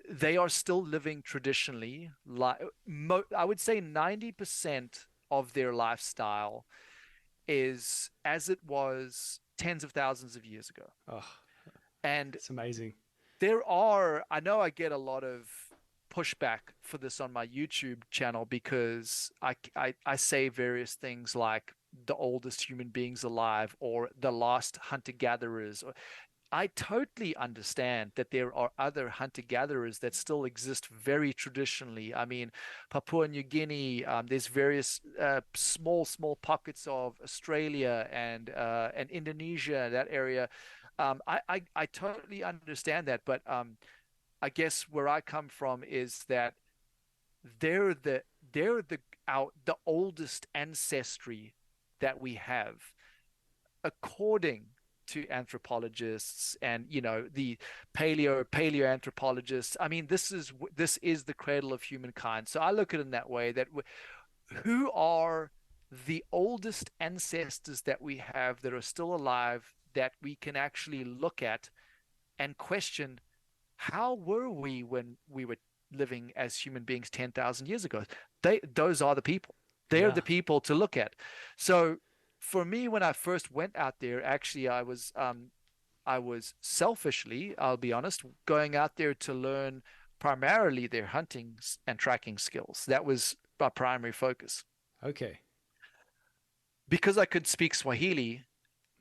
they are still living traditionally. I would say 90% of their lifestyle is as it was tens of thousands of years ago. Oh, And it's amazing. I know I get a lot of pushback for this on my YouTube channel because I say various things like the oldest human beings alive or the last hunter gatherers. I totally understand that there are other hunter-gatherers that still exist very traditionally. I mean, Papua New Guinea, there's various small pockets of Australia and Indonesia, that area. I totally understand that, but I guess where I come from is that they're the the oldest ancestry that we have according to anthropologists and the paleoanthropologists. I mean, this is the cradle of humankind. So I look at it in that way, that who are the oldest ancestors that we have that are still alive, that we can actually look at and question, how were we when we were living as human beings 10,000 years ago? Those are the people. They're Yeah. the people to look at. So for me, when I first went out there, actually, I was selfishly, I'll be honest, going out there to learn primarily their hunting and tracking skills. That was my primary focus. Okay. Because I could speak Swahili,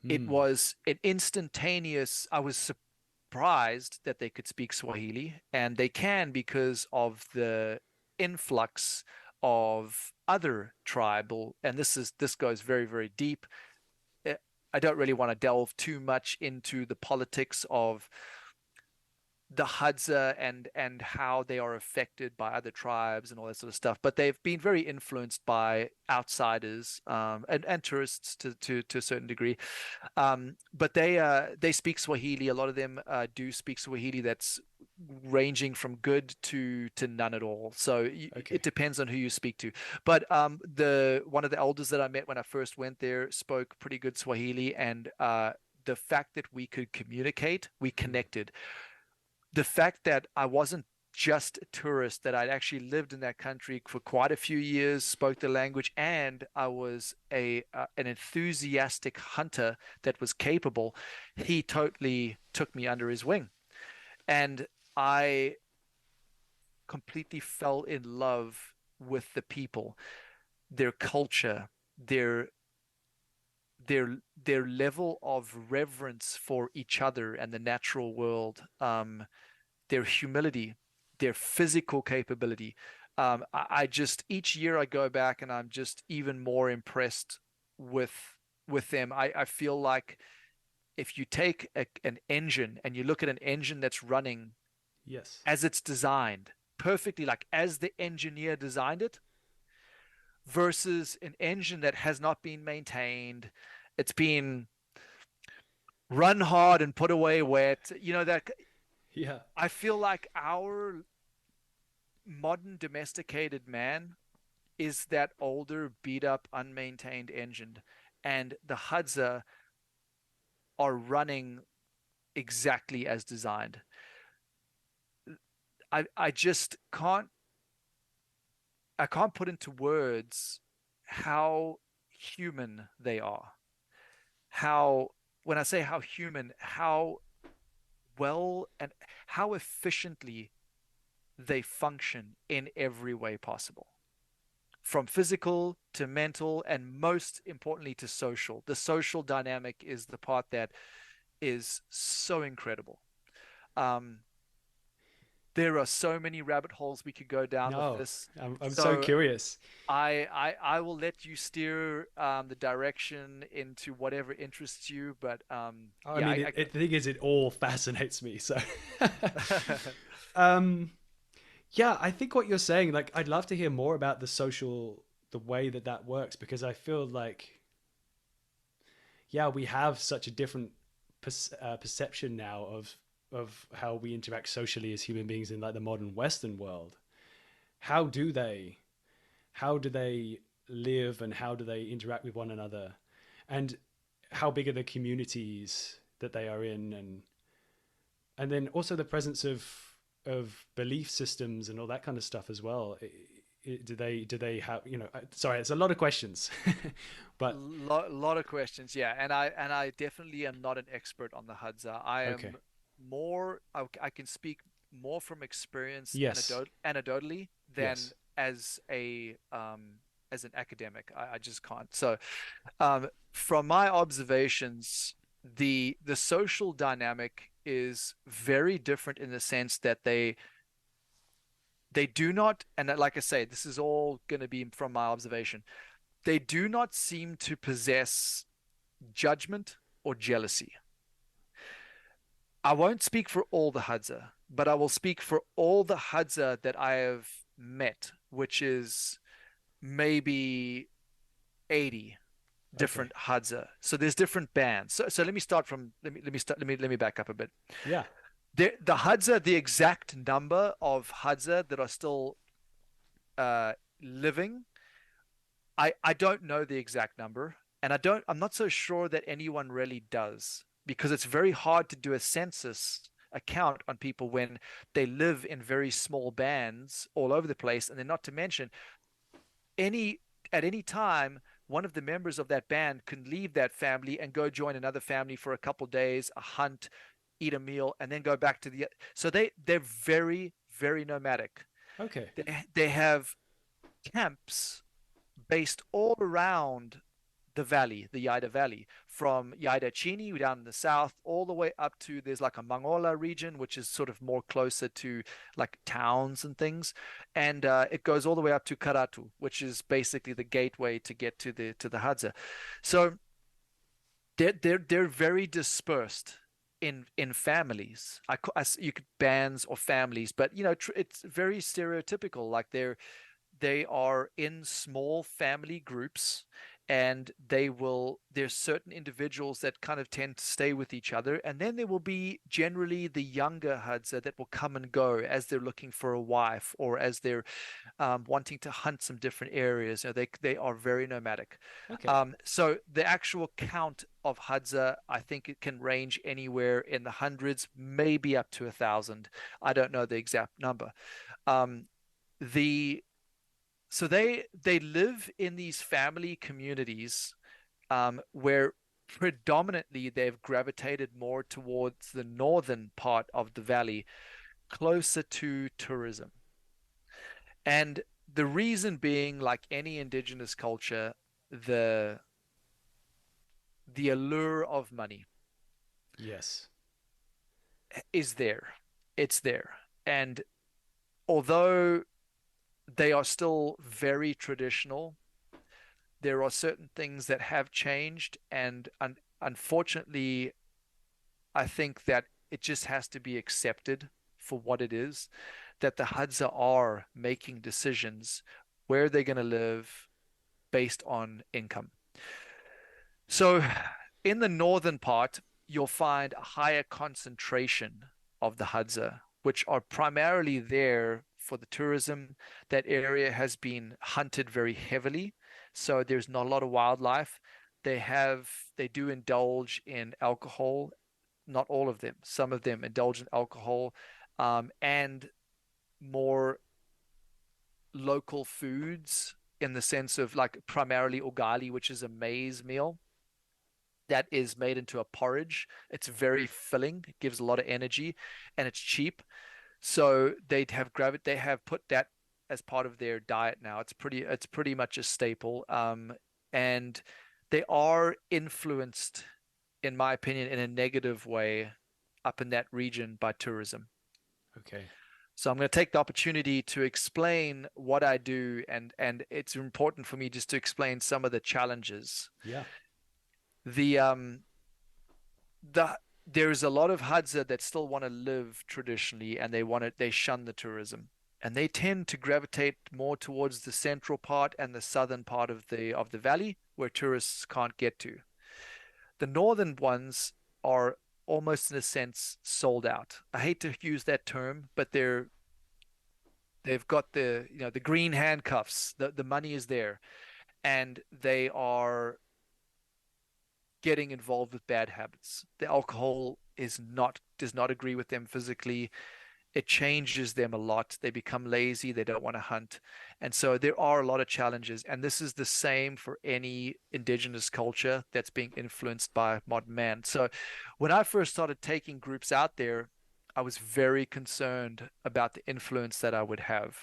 it Hmm. was an instantaneous. I was surprised that they could speak Swahili, and they can because of the influx of other tribal, and this goes very, very deep. I don't really want to delve too much into the politics of the Hadza and how they are affected by other tribes and all that sort of stuff. But they've been very influenced by outsiders and tourists to a certain degree. But they speak Swahili. A lot of them do speak Swahili. That's ranging from good to none at all. So Okay. it depends on who you speak to. But the one of the elders that I met when I first went there spoke pretty good Swahili, and the fact that we could communicate, we Mm. connected. The fact that I wasn't just a tourist, that I'd actually lived in that country for quite a few years, spoke the language, and I was a an enthusiastic hunter that was capable. He totally took me under his wing, and I completely fell in love with the people, their culture, their their level of reverence for each other and the natural world, their humility, their physical capability. I just each year I go back and I'm just even more impressed with with them. I feel like if you take an engine and you look at an engine that's running Yes. as it's designed perfectly, like as the engineer designed it, versus an engine that has not been maintained, it's been run hard and put away wet. That Yeah. I feel like our modern domesticated man is that older, beat up, unmaintained engine. And the Hadza are running exactly as designed. I just can't put into words how human they are. How when I say how human, how well and how efficiently they function in every way possible, from physical to mental, and most importantly to social. The social dynamic is the part that is so incredible. Um, there are so many rabbit holes we could go down with No, this. I'm so So curious. I will let you steer the direction into whatever interests you. But Oh, I yeah, mean, the thing is, it all fascinates me. So, I um, yeah, I think what you're saying, like, I'd love to hear more about the way that that works, because I feel like, yeah, we have such a different perception now of how we interact socially as human beings in like the modern Western world. How do they how do they live, and how do they interact with one another, and how big are the communities that they are in, and then also the presence of belief systems and all that kind of stuff as well. Do they have, sorry, it's a lot of questions. But lot of questions, yeah, and I definitely am not an expert on the Hadza. I okay. am more. I can speak more from experience, Yes. anecdotally, than Yes. as an academic. I just can't. So, from my observations, the social dynamic is very different in the sense that they do not, and like I say, this is all going to be from my observation. They do not seem to possess judgment or jealousy. I won't speak for all the Hadza, but I will speak for all the Hadza that I have met, which is maybe 80 Okay. different Hadza. So there's different bands. So let me start from let me back up a bit. The Hadza, the exact number of Hadza that are still uh, living, I don't know the exact number, and I'm not so sure that anyone really does, because it's very hard to do a census account on people when they live in very small bands all over the place, and then not to mention any at any time one of the members of that band can leave that family and go join another family for a couple days, a hunt, eat a meal, and then go back to the so they're very, very nomadic. Okay. They have camps based all around the valley, the Yaida Valley, from Yaida Chini down in the south, all the way up to there's like a Mangola region, which is sort of more closer to like towns and things, and it goes all the way up to Karatu, which is basically the gateway to get to the Hadza. So they're very dispersed. in families. You could bands or families, but it's very stereotypical. Like they are in small family groups, and there's certain individuals that kind of tend to stay with each other, and then there will be generally the younger Hadza that will come and go as they're looking for a wife, or as they're wanting to hunt some different areas. They are very nomadic. Okay. So the actual count of Hadza, I think it can range anywhere in the hundreds, maybe up to 1,000. I don't know the exact number. Um, the so they live in these family communities, where predominantly they've gravitated more towards the northern part of the valley, closer to tourism. And the reason being, like any indigenous culture, the the allure of money Yes. is there. It's there. And although they are still very traditional, there are certain things that have changed. And unfortunately, I think that it just has to be accepted for what it is, that the Hadza are making decisions where they're going to live based on income. So in the northern part, you'll find a higher concentration of the Hadza, which are primarily there for the tourism. That area has been hunted very heavily, so there's not a lot of wildlife. They do indulge in alcohol. Not all of them. Some of them indulge in alcohol, and more local foods, in the sense of like primarily ugali, which is a maize meal that is made into a porridge. It's very filling, it gives a lot of energy, and it's cheap. So they have put that as part of their diet now. It's pretty much a staple. And they are influenced, in my opinion, in a negative way up in that region by tourism. Okay. So I'm going to take the opportunity to explain what I do, and it's important for me just to explain some of the challenges. Yeah. The the There's a lot of Hadza that still want to live traditionally, and they shun the tourism. And they tend to gravitate more towards the central part and the southern part of the valley, where tourists can't get to. The northern ones are almost in a sense sold out. I hate to use that term, but they've got the green handcuffs. The money is there, and they are getting involved with bad habits. The alcohol does not agree with them physically. It changes them a lot. They become lazy. They don't want to hunt. And so there are a lot of challenges. And this is the same for any indigenous culture that's being influenced by modern man. So when I first started taking groups out there, I was very concerned about the influence that I would have.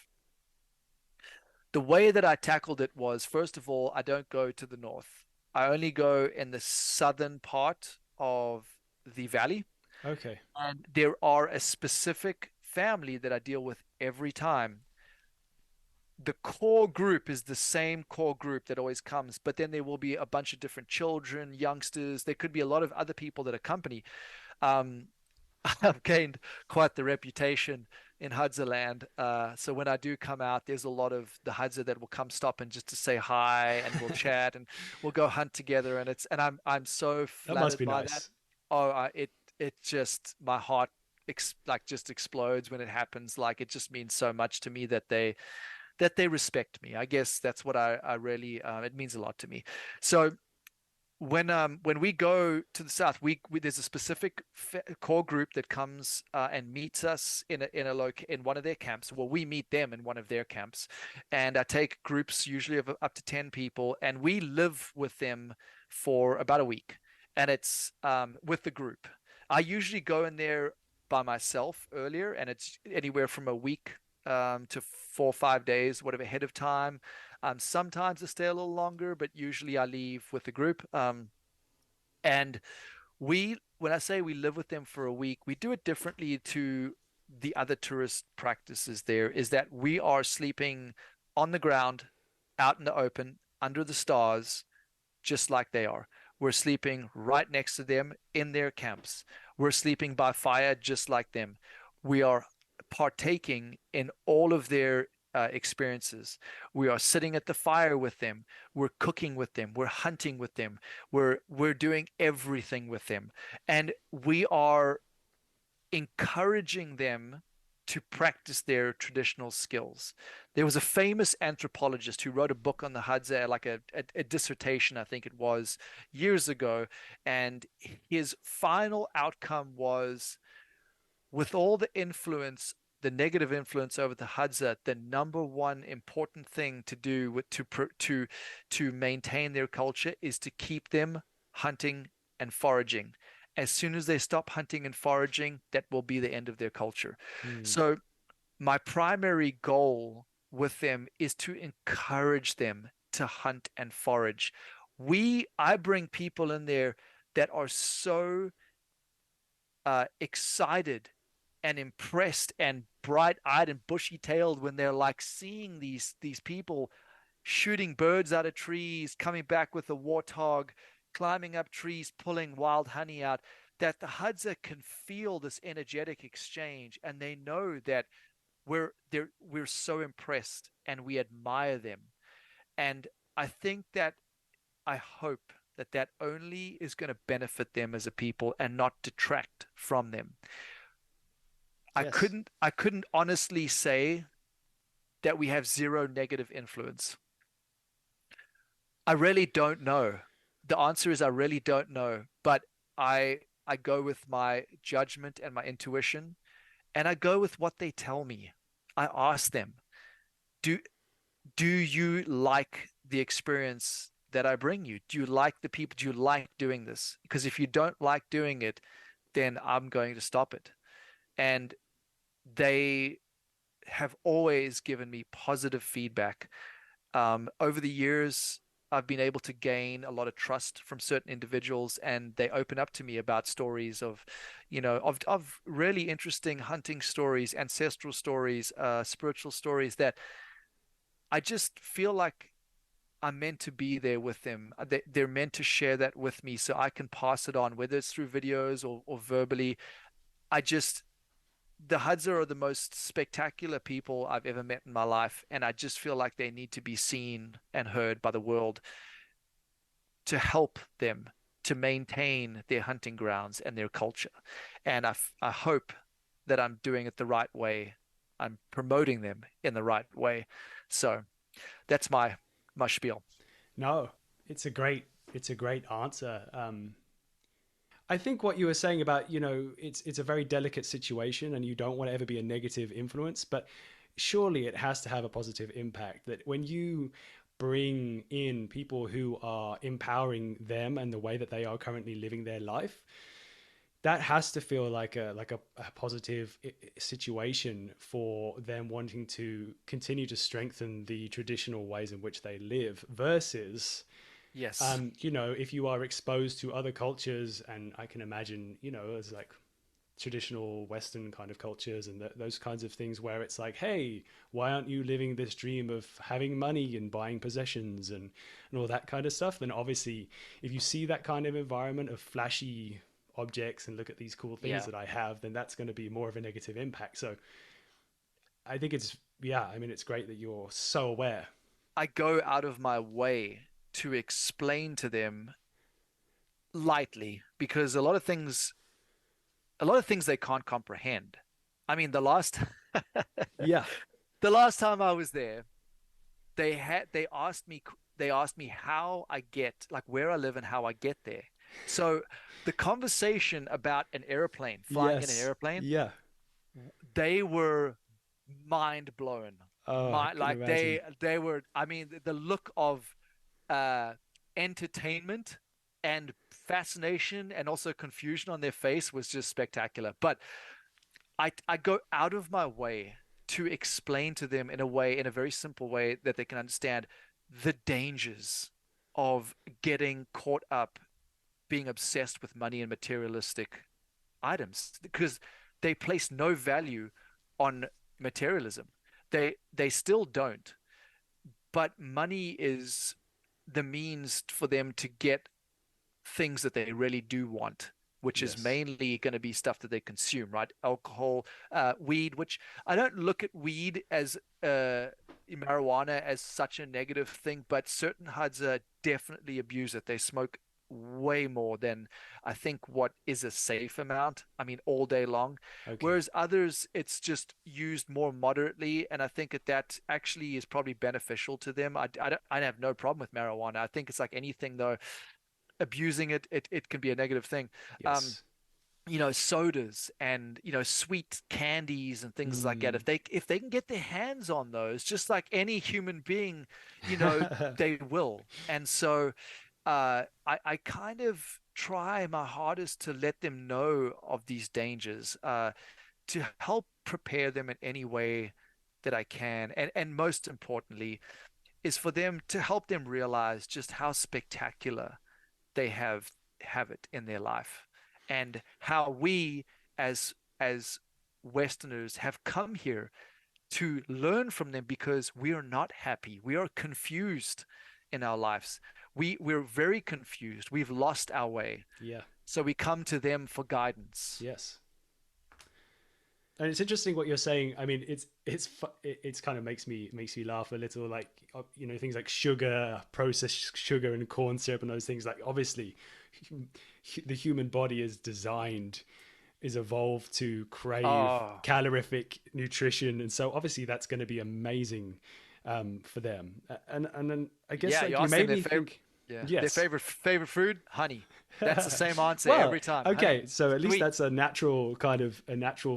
The way that I tackled it was, first of all, I don't go to the north. I only go in the southern part of the valley. Okay. And there are a specific family that I deal with every time. The core group is the same core group that always comes, but then there will be a bunch of different children, youngsters. There could be a lot of other people that accompany. Um, I've gained quite the reputation in Hadza land. So when I do come out, there's a lot of the Hadza that will come stop and just to say hi, and we'll chat, and we'll go hunt together. And I'm so That must flattered be by that. nice. Oh, it just, my heart like just explodes when it happens. Like, it just means so much to me that they respect me. I guess that's what I really, it means a lot to me. So when we go to the south, we there's a specific core group that comes and meets us in one of their camps. Well, we meet them in one of their camps, and I take groups usually of up to 10 people, and we live with them for about a week, and it's with the group. I usually go in there by myself earlier, and it's anywhere from a week to 4 or 5 days, whatever, ahead of time. Sometimes I stay a little longer, but usually I leave with the group. And when I say we live with them for a week, we do it differently to the other tourist practices there, is that we are sleeping on the ground, out in the open, under the stars, just like they are. We're sleeping right next to them in their camps. We're sleeping by fire just like them. We are partaking in all of their experiences. We are sitting at the fire with them. We're cooking with them. We're hunting with them. We're doing everything with them, and we are encouraging them to practice their traditional skills. There was a famous anthropologist who wrote a book on the Hadza, like a dissertation, I think it was, years ago. And his final outcome was, with all the influence, the negative influence over the Hadza, the number one important thing to do to maintain their culture is to keep them hunting and foraging. As soon as they stop hunting and foraging, that will be the end of their culture. Mm. So my primary goal with them is to encourage them to hunt and forage. I bring people in there that are so excited and impressed and bright-eyed and bushy-tailed when they're like seeing these people shooting birds out of trees, coming back with a warthog, climbing up trees, pulling wild honey out, that the Hadza can feel this energetic exchange, and they know that we're so impressed and we admire them. And I think that I hope that that only is going to benefit them as a people and not detract from them. I Yes. couldn't I couldn't honestly say that we have zero negative influence. I really don't know. The answer is I really don't know, but I go with my judgment and my intuition, and I go with what they tell me. I ask them, do do you like the experience that I bring you? Do you like the people? Do you like doing this? Because if you don't like doing it, then I'm going to stop it. And they have always given me positive feedback. Over the years, I've been able to gain a lot of trust from certain individuals, and they open up to me about stories of, of really interesting hunting stories, ancestral stories, spiritual stories that I just feel like I'm meant to be there with them. They're meant to share that with me so I can pass it on, whether it's through videos or verbally. I just, the Hudds are the most spectacular people I've ever met in my life, and I just feel like they need to be seen and heard by the world to help them to maintain their hunting grounds and their culture. And I hope that I'm doing it the right way. I'm promoting them in the right way. So that's my spiel. No, it's a great answer. I think what you were saying about, it's a very delicate situation and you don't want to ever be a negative influence, but surely it has to have a positive impact that when you bring in people who are empowering them and the way that they are currently living their life, that has to feel like a positive situation for them wanting to continue to strengthen the traditional ways in which they live versus Yes. if you are exposed to other cultures, and I can imagine, as like traditional Western kind of cultures and those kinds of things where it's like, hey, why aren't you living this dream of having money and buying possessions and all that kind of stuff? Then obviously, if you see that kind of environment of flashy objects and look at these cool things Yeah. that I have, then that's going to be more of a negative impact. So I think it's great that you're so aware. I go out of my way to explain to them lightly because a lot of things they can't comprehend. I mean, Yeah. the last time I was there, they asked me how I get, like, where I live and how I get there. So the conversation about an airplane, flying in an Yes. airplane, Yeah. they were mind blown. Oh, I can Like imagine. they were, I mean, the look of uh entertainment and fascination and also confusion on their face was just spectacular. But I go out of my way to explain to them in a very simple way that they can understand the dangers of getting caught up being obsessed with money and materialistic items because they place no value on materialism. They still don't, but money is the means for them to get things that they really do want, which is Yes. mainly going to be stuff that they consume, right? Alcohol, weed, which I don't look at weed as marijuana as such a negative thing, but certain Hadza definitely abuse it. They smoke way more than I think what is a safe amount. I mean, all day long. Okay. Whereas others, it's just used more moderately, and I think that that actually is probably beneficial to them. I have no problem with marijuana. I think it's like anything though, abusing it can be a negative thing. Um, Yes. Sodas and sweet candies and things like that. Mm. If they can get their hands on those, just like any human being, they will. And so I kind of try my hardest to let them know of these dangers, to help prepare them in any way that I can. And most importantly, is for them to help them realize just how spectacular they have it in their life, and how we as Westerners have come here to learn from them, because we are not happy. We are confused in our lives. We're very confused. We've lost our way. Yeah. So we come to them for guidance. Yes. And it's interesting what you're saying. I mean, it's kind of makes me laugh a little. Like things like sugar, processed sugar, and corn syrup, and those things. Like obviously, the human body is evolved to crave Oh, calorific nutrition, and so obviously that's going to be amazing for them. And then I guess yeah. like You you ask them made their me favorite, think. yeah, their Yes. favorite food, honey. That's the same answer Well, every time. Honey, okay, so at least sweet. that's a natural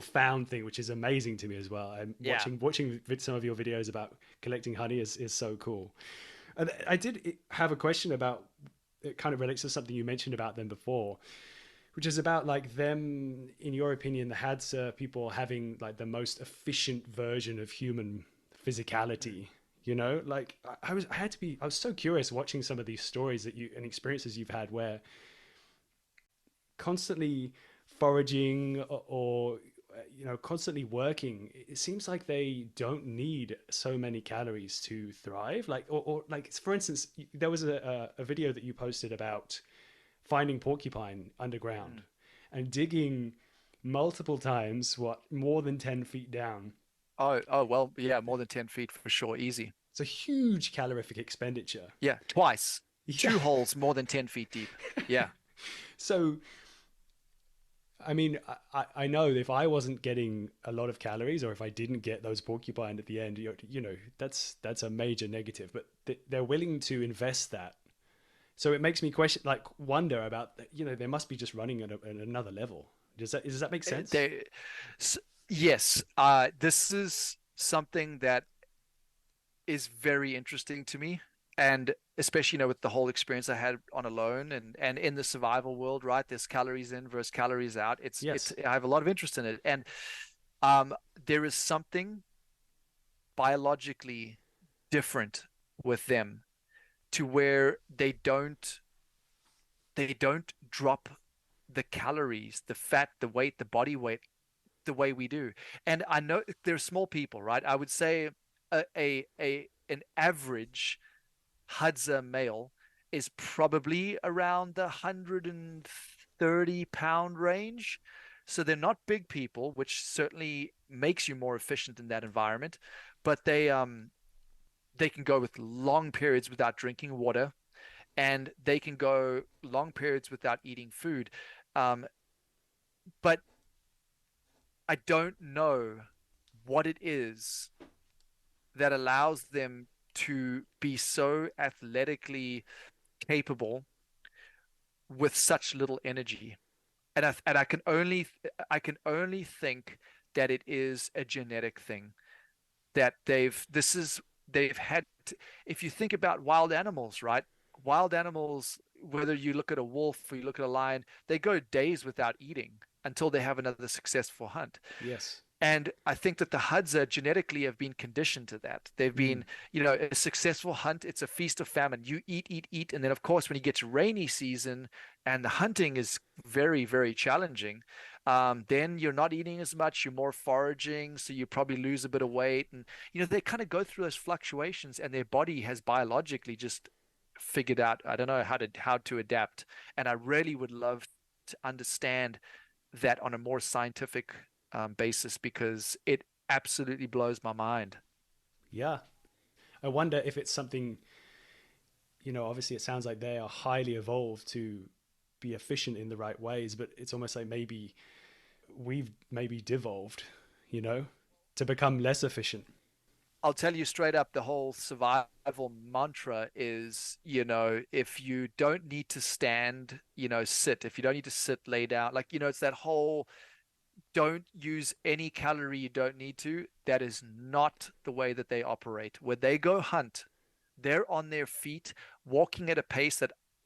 found thing, which is amazing to me as well. And Yeah. watching some of your videos about collecting honey is so cool. And I did have a question about, it kind of relates to something you mentioned about them before, which is about like them, in your opinion, the Hadza people having like the most efficient version of human physicality. Like I was so curious watching some of these stories that you and experiences you've had where constantly foraging or constantly working, it seems like they don't need so many calories to thrive. Like or like for instance, there was a video that you posted about finding porcupine underground Mm. and digging multiple times, what, more than 10 feet down. Oh, well, yeah, more than 10 feet for sure, easy. It's a huge calorific expenditure. Yeah, twice. Yeah. Two holes more than 10 feet deep. Yeah. So I mean, I know if I wasn't getting a lot of calories, or if I didn't get those porcupine at the end, that's a major negative. But they're willing to invest that, so it makes me wonder about, they must be just running at another level. Does that make sense? They, yes, this is something that is very interesting to me. And especially, with the whole experience I had on Alone, and in the survival world, right? There's calories in versus calories out. It's Yes. I have a lot of interest in it. And um, there is something biologically different with them, to where they don't drop the calories, the fat, the weight, the body weight the way we do. And I know they're small people, right? I would say an average Hadza male is probably around the 130-pound range. So they're not big people, which certainly makes you more efficient in that environment. But they can go with long periods without drinking water, and they can go long periods without eating food. Um, but I don't know what it is that allows them to be so athletically capable with such little energy. And I can only think that it is a genetic thing, that they've had to, if you think about wild animals, right? Wild animals, whether you look at a wolf or you look at a lion, they go days without eating until they have another successful hunt. Yes. And I think that the Hadza genetically have been conditioned to that. They've Mm. been, a successful hunt. It's a feast of famine. You eat, eat, eat. And then, of course, when you get to rainy season and the hunting is very, very challenging, then you're not eating as much. You're more foraging. So you probably lose a bit of weight. And, they kind of go through those fluctuations, and their body has biologically just figured out. I don't know how to adapt, and I really would love to understand that on a more scientific basis because it absolutely blows my mind. Yeah. I wonder if it's something, obviously it sounds like they are highly evolved to be efficient in the right ways, but it's almost like maybe we've maybe devolved, you know, to become less efficient. I'll tell you straight up, the whole survival mantra is, if you don't need to stand, sit. If you don't need to sit, lay down. Like, it's that whole don't use any calorie you don't need to. That is not the way that they operate. When they go hunt, they're on their feet, walking at a pace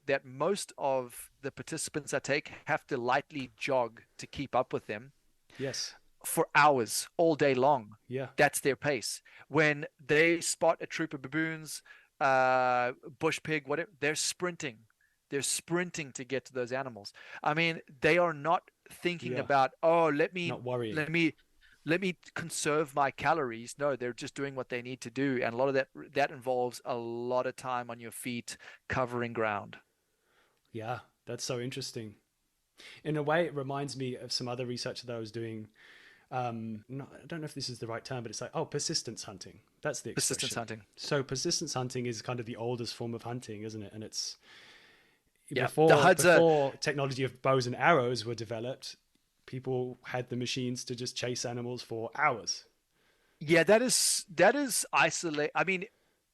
that most of the participants I take have to lightly jog to keep up with them Yes. for hours, all day long. Yeah. That's their pace. When they spot a troop of baboons, bush pig, whatever, they're sprinting. They're sprinting to get to those animals. I mean, they are not thinking Yeah. about, oh, Not worrying. let me conserve my calories. No, they're just doing what they need to do, and a lot of that involves a lot of time on your feet covering ground. Yeah. That's so interesting. In a way, it reminds me of some other research that I was doing. I don't know if this is the right term, but it's like, oh, persistence hunting. That's the Persistence expression. hunting. So persistence hunting is kind of the oldest form of hunting, isn't it? And it's Yeah, the HUDs are. before technology of bows and arrows were developed, people had the machines to just chase animals for hours. Yeah, that is isolate. I mean,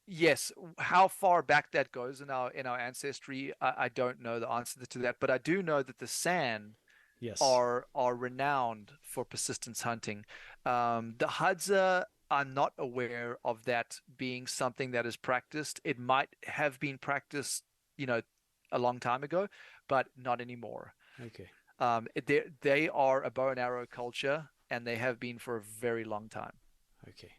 yes, how far back that goes in our ancestry, I don't know the answer to that, but I do know that the San Yes. are renowned for persistence hunting. The Hadza, I'm not aware of that being something that is practiced. It might have been practiced, you know, a long time ago, but not anymore. Okay. They are a bow and arrow culture, and they have been for a very long time. Okay.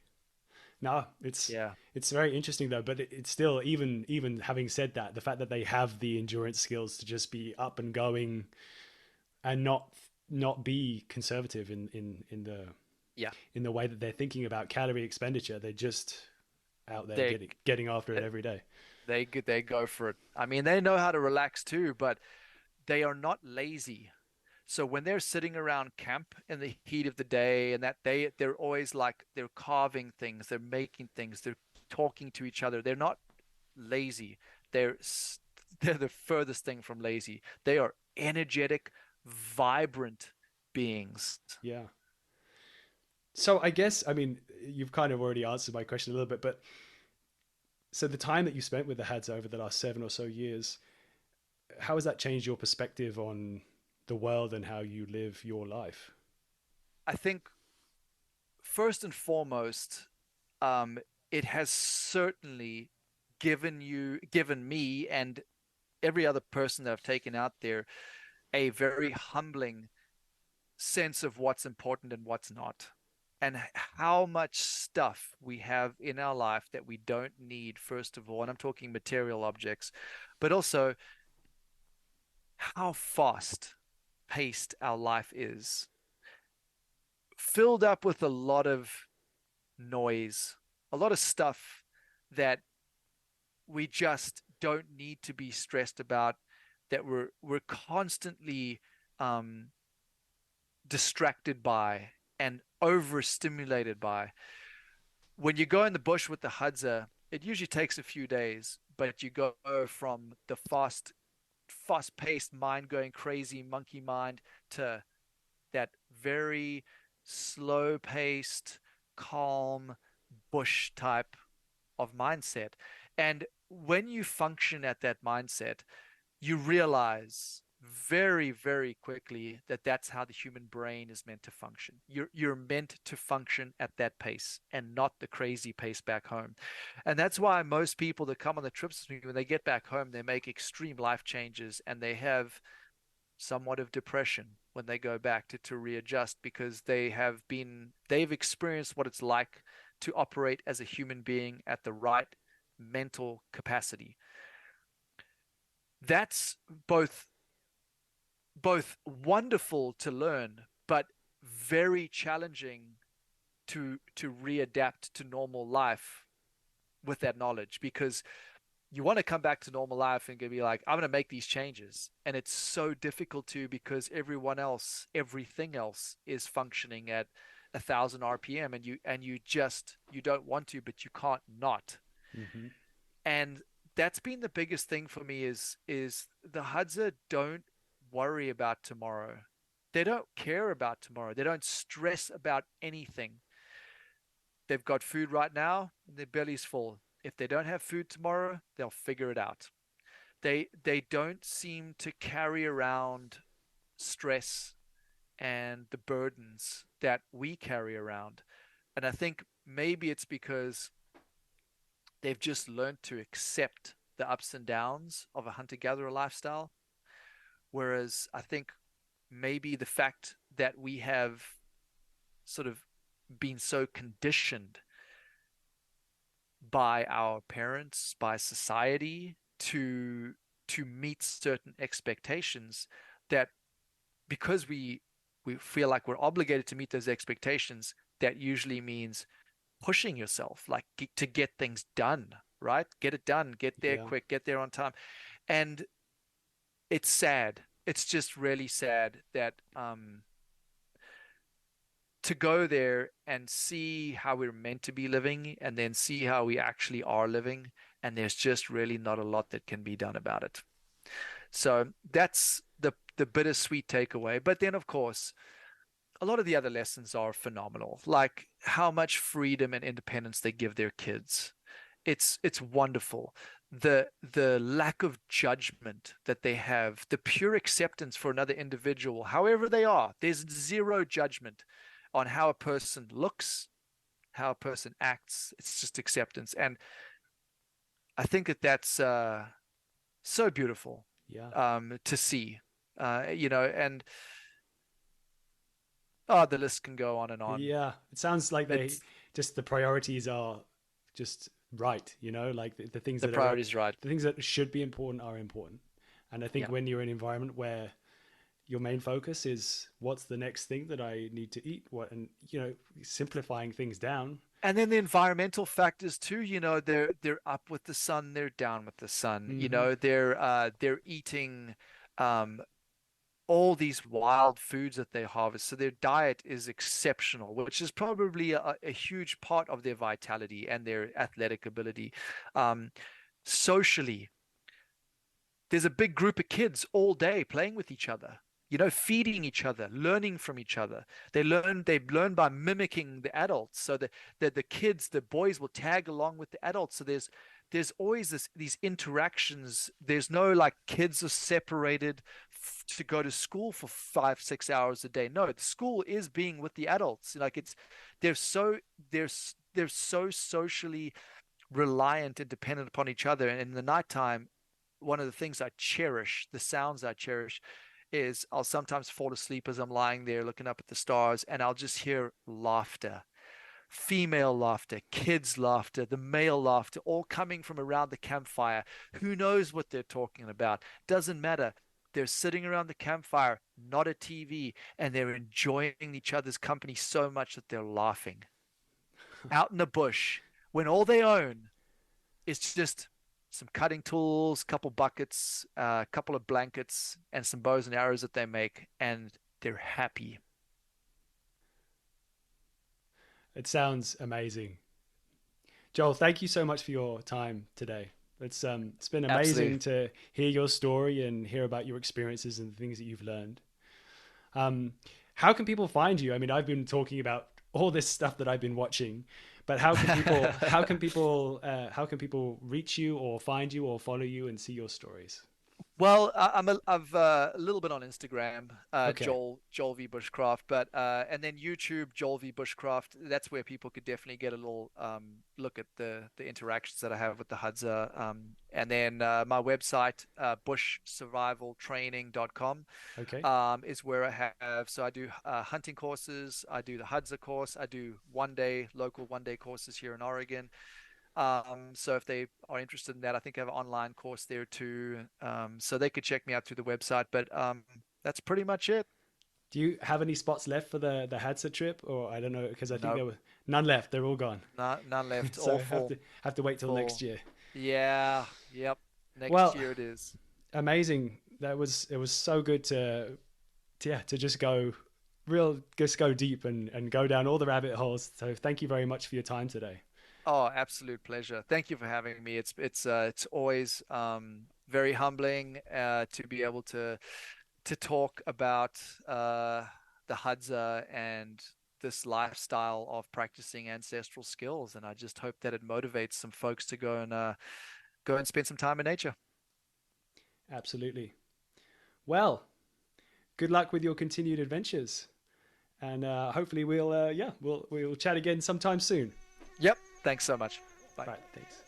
No, it's Yeah. it's very interesting though, but it's still, even having said that, the fact that they have the endurance skills to just be up and going and not be conservative Yeah. in the way that they're thinking about calorie expenditure. They're just out there They getting after it every day. they go for it. I mean, they know how to relax too, but they are not lazy. So when they're sitting around camp in the heat of the day and that they're always like they're carving things, they're making things, they're talking to each other. They're not lazy. They're they're the furthest thing from lazy. They are energetic, vibrant beings. Yeah. So I guess, I mean, you've kind of already answered my question a little bit, but so the time that you spent with the Hads over the last 7 or so years, how has that changed your perspective on the world and how you live your life? I think first and foremost, it has certainly given me, and every other person that I've taken out there a very humbling sense of what's important and what's not, and how much stuff we have in our life that we don't need, first of all. And I'm talking material objects, but also how fast paced our life is, filled up with a lot of noise, a lot of stuff that we just don't need to be stressed about, that we're constantly um, distracted by and overstimulated by. When you go in the bush with the Hadza, it usually takes a few days, but you go from the fast-paced mind going crazy monkey mind to that very slow-paced, calm bush type of mindset. And when you function at that mindset, you realize very, very quickly that that's how the human brain is meant to function. You're meant to function at that pace and not the crazy pace back home. And that's why most people that come on the trips with me, when they get back home, they make extreme life changes and they have somewhat of depression when they go back to readjust, because they've experienced what it's like to operate as a human being at the right mental capacity. That's both wonderful to learn, but very challenging to readapt to normal life with that knowledge, because you want to come back to normal life and be like, I'm going to make these changes. And it's so difficult to, because everyone else, everything else is functioning at 1,000 RPM, and you don't want to, but you can't not. Hmm. And that's been the biggest thing for me is the Hadza don't worry about tomorrow. They don't care about tomorrow. They don't stress about anything. They've got food right now and their belly's full. If they don't have food tomorrow, they'll figure it out. They don't seem to carry around stress and the burdens that we carry around. And I think maybe it's because they've just learned to accept the ups and downs of a hunter gatherer lifestyle. Whereas I think maybe the fact that we have sort of been so conditioned by our parents, by society to meet certain expectations, that because we feel like we're obligated to meet those expectations, that usually means pushing yourself, like to get things done, right? Get it done, get there Yeah. quick, get there on time. And it's sad. It's just really sad that to go there and see how we're meant to be living and then see how we actually are living, and there's just really not a lot that can be done about it. So that's the bittersweet takeaway. But then, of course, a lot of the other lessons are phenomenal, like how much freedom and independence they give their kids. It's wonderful. The lack of judgment that they have, the pure acceptance for another individual, however they are. There's zero judgment on how a person looks, how a person acts. It's just acceptance. And I think that that's so beautiful Yeah. to see. And oh, the list can go on and on. Yeah. It sounds like they It's just the priorities are just right, you know, like the things the that are priorities right. the things that should be important are important. And I think Yeah. when you're in an environment where your main focus is what's the next thing that I need to eat, what, and you know, simplifying things down. And then the environmental factors too, they're up with the sun, they're down with the sun. Hmm. They're eating um all these wild foods that they harvest. So their diet is exceptional, which is probably a huge part of their vitality and their athletic ability. Um, Socially, there's a big group of kids all day playing with each other, feeding each other, learning from each other. They learn by mimicking the adults. So the kids, the boys will tag along with the adults. So there's always these interactions. There's no like kids are separated to go to school for 5 6 hours a day. No, the school is being with the adults. Like they're so they're they're so socially reliant and dependent upon each other. And in the nighttime, one of the things I cherish, the sounds I cherish, is I'll sometimes fall asleep as I'm lying there looking up at the stars, and I'll just hear laughter, female laughter, kids' laughter, the male laughter, all coming from around the campfire. Who knows what they're talking about? Doesn't matter. They're sitting around the campfire, not a TV, and they're enjoying each other's company so much that they're laughing. Out in the bush, when all they own is just some cutting tools, couple buckets, a couple of blankets, and some bows and arrows that they make, and they're happy. It sounds amazing. Joel, thank you so much for your time today. It's been Absolutely. amazing to hear your story and hear about your experiences and the things that you've learned. Um, how can people find you? I mean, I've been talking about all this stuff that I've been watching, but how can people reach you or find you or follow you and see your stories? Well, I've a little bit on Instagram, Okay. Joel V Bushcraft, but and then YouTube Joel V Bushcraft. That's where people could definitely get a little look at the interactions that I have with the Hadza. And then my website, bushsurvivaltraining.com, Okay. is where I have. So I do hunting courses. I do the Hadza course. I do local 1 day courses here in Oregon. So if they are interested in that, I think I have an online course there too. So they could check me out through the website, but that's pretty much it. Do you have any spots left for the Hadza trip, or I don't know, because I think Nope, there were none left. They're all gone. none left. So All full, have to wait till full. next year. Yeah, Yep. Next Well, year it is. amazing. It was so good to just go deep and go down all the rabbit holes. So thank you very much for your time today. Oh, absolute pleasure. Thank you for having me. It's always very humbling to be able to talk about the Hadza and this lifestyle of practicing ancestral skills. And I just hope that it motivates some folks to go and spend some time in nature. Absolutely. Well, good luck with your continued adventures, and hopefully we'll chat again sometime soon. Yep. Thanks so much. Bye. Right. Thanks.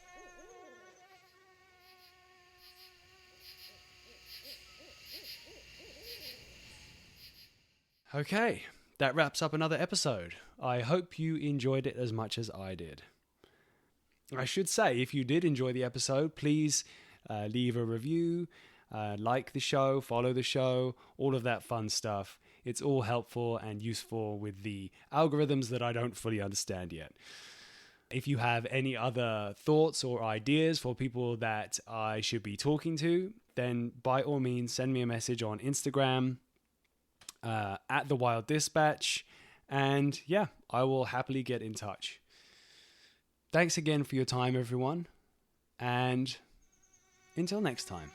Okay, that wraps up another episode. I hope you enjoyed it as much as I did. I should say, if you did enjoy the episode, please leave a review, like the show, follow the show, all of that fun stuff. It's all helpful and useful with the algorithms that I don't fully understand yet. If you have any other thoughts or ideas for people that I should be talking to, then by all means send me a message on Instagram at The Wild Dispatch, and yeah, I will happily get in touch. Thanks again for your time, everyone, and until next time.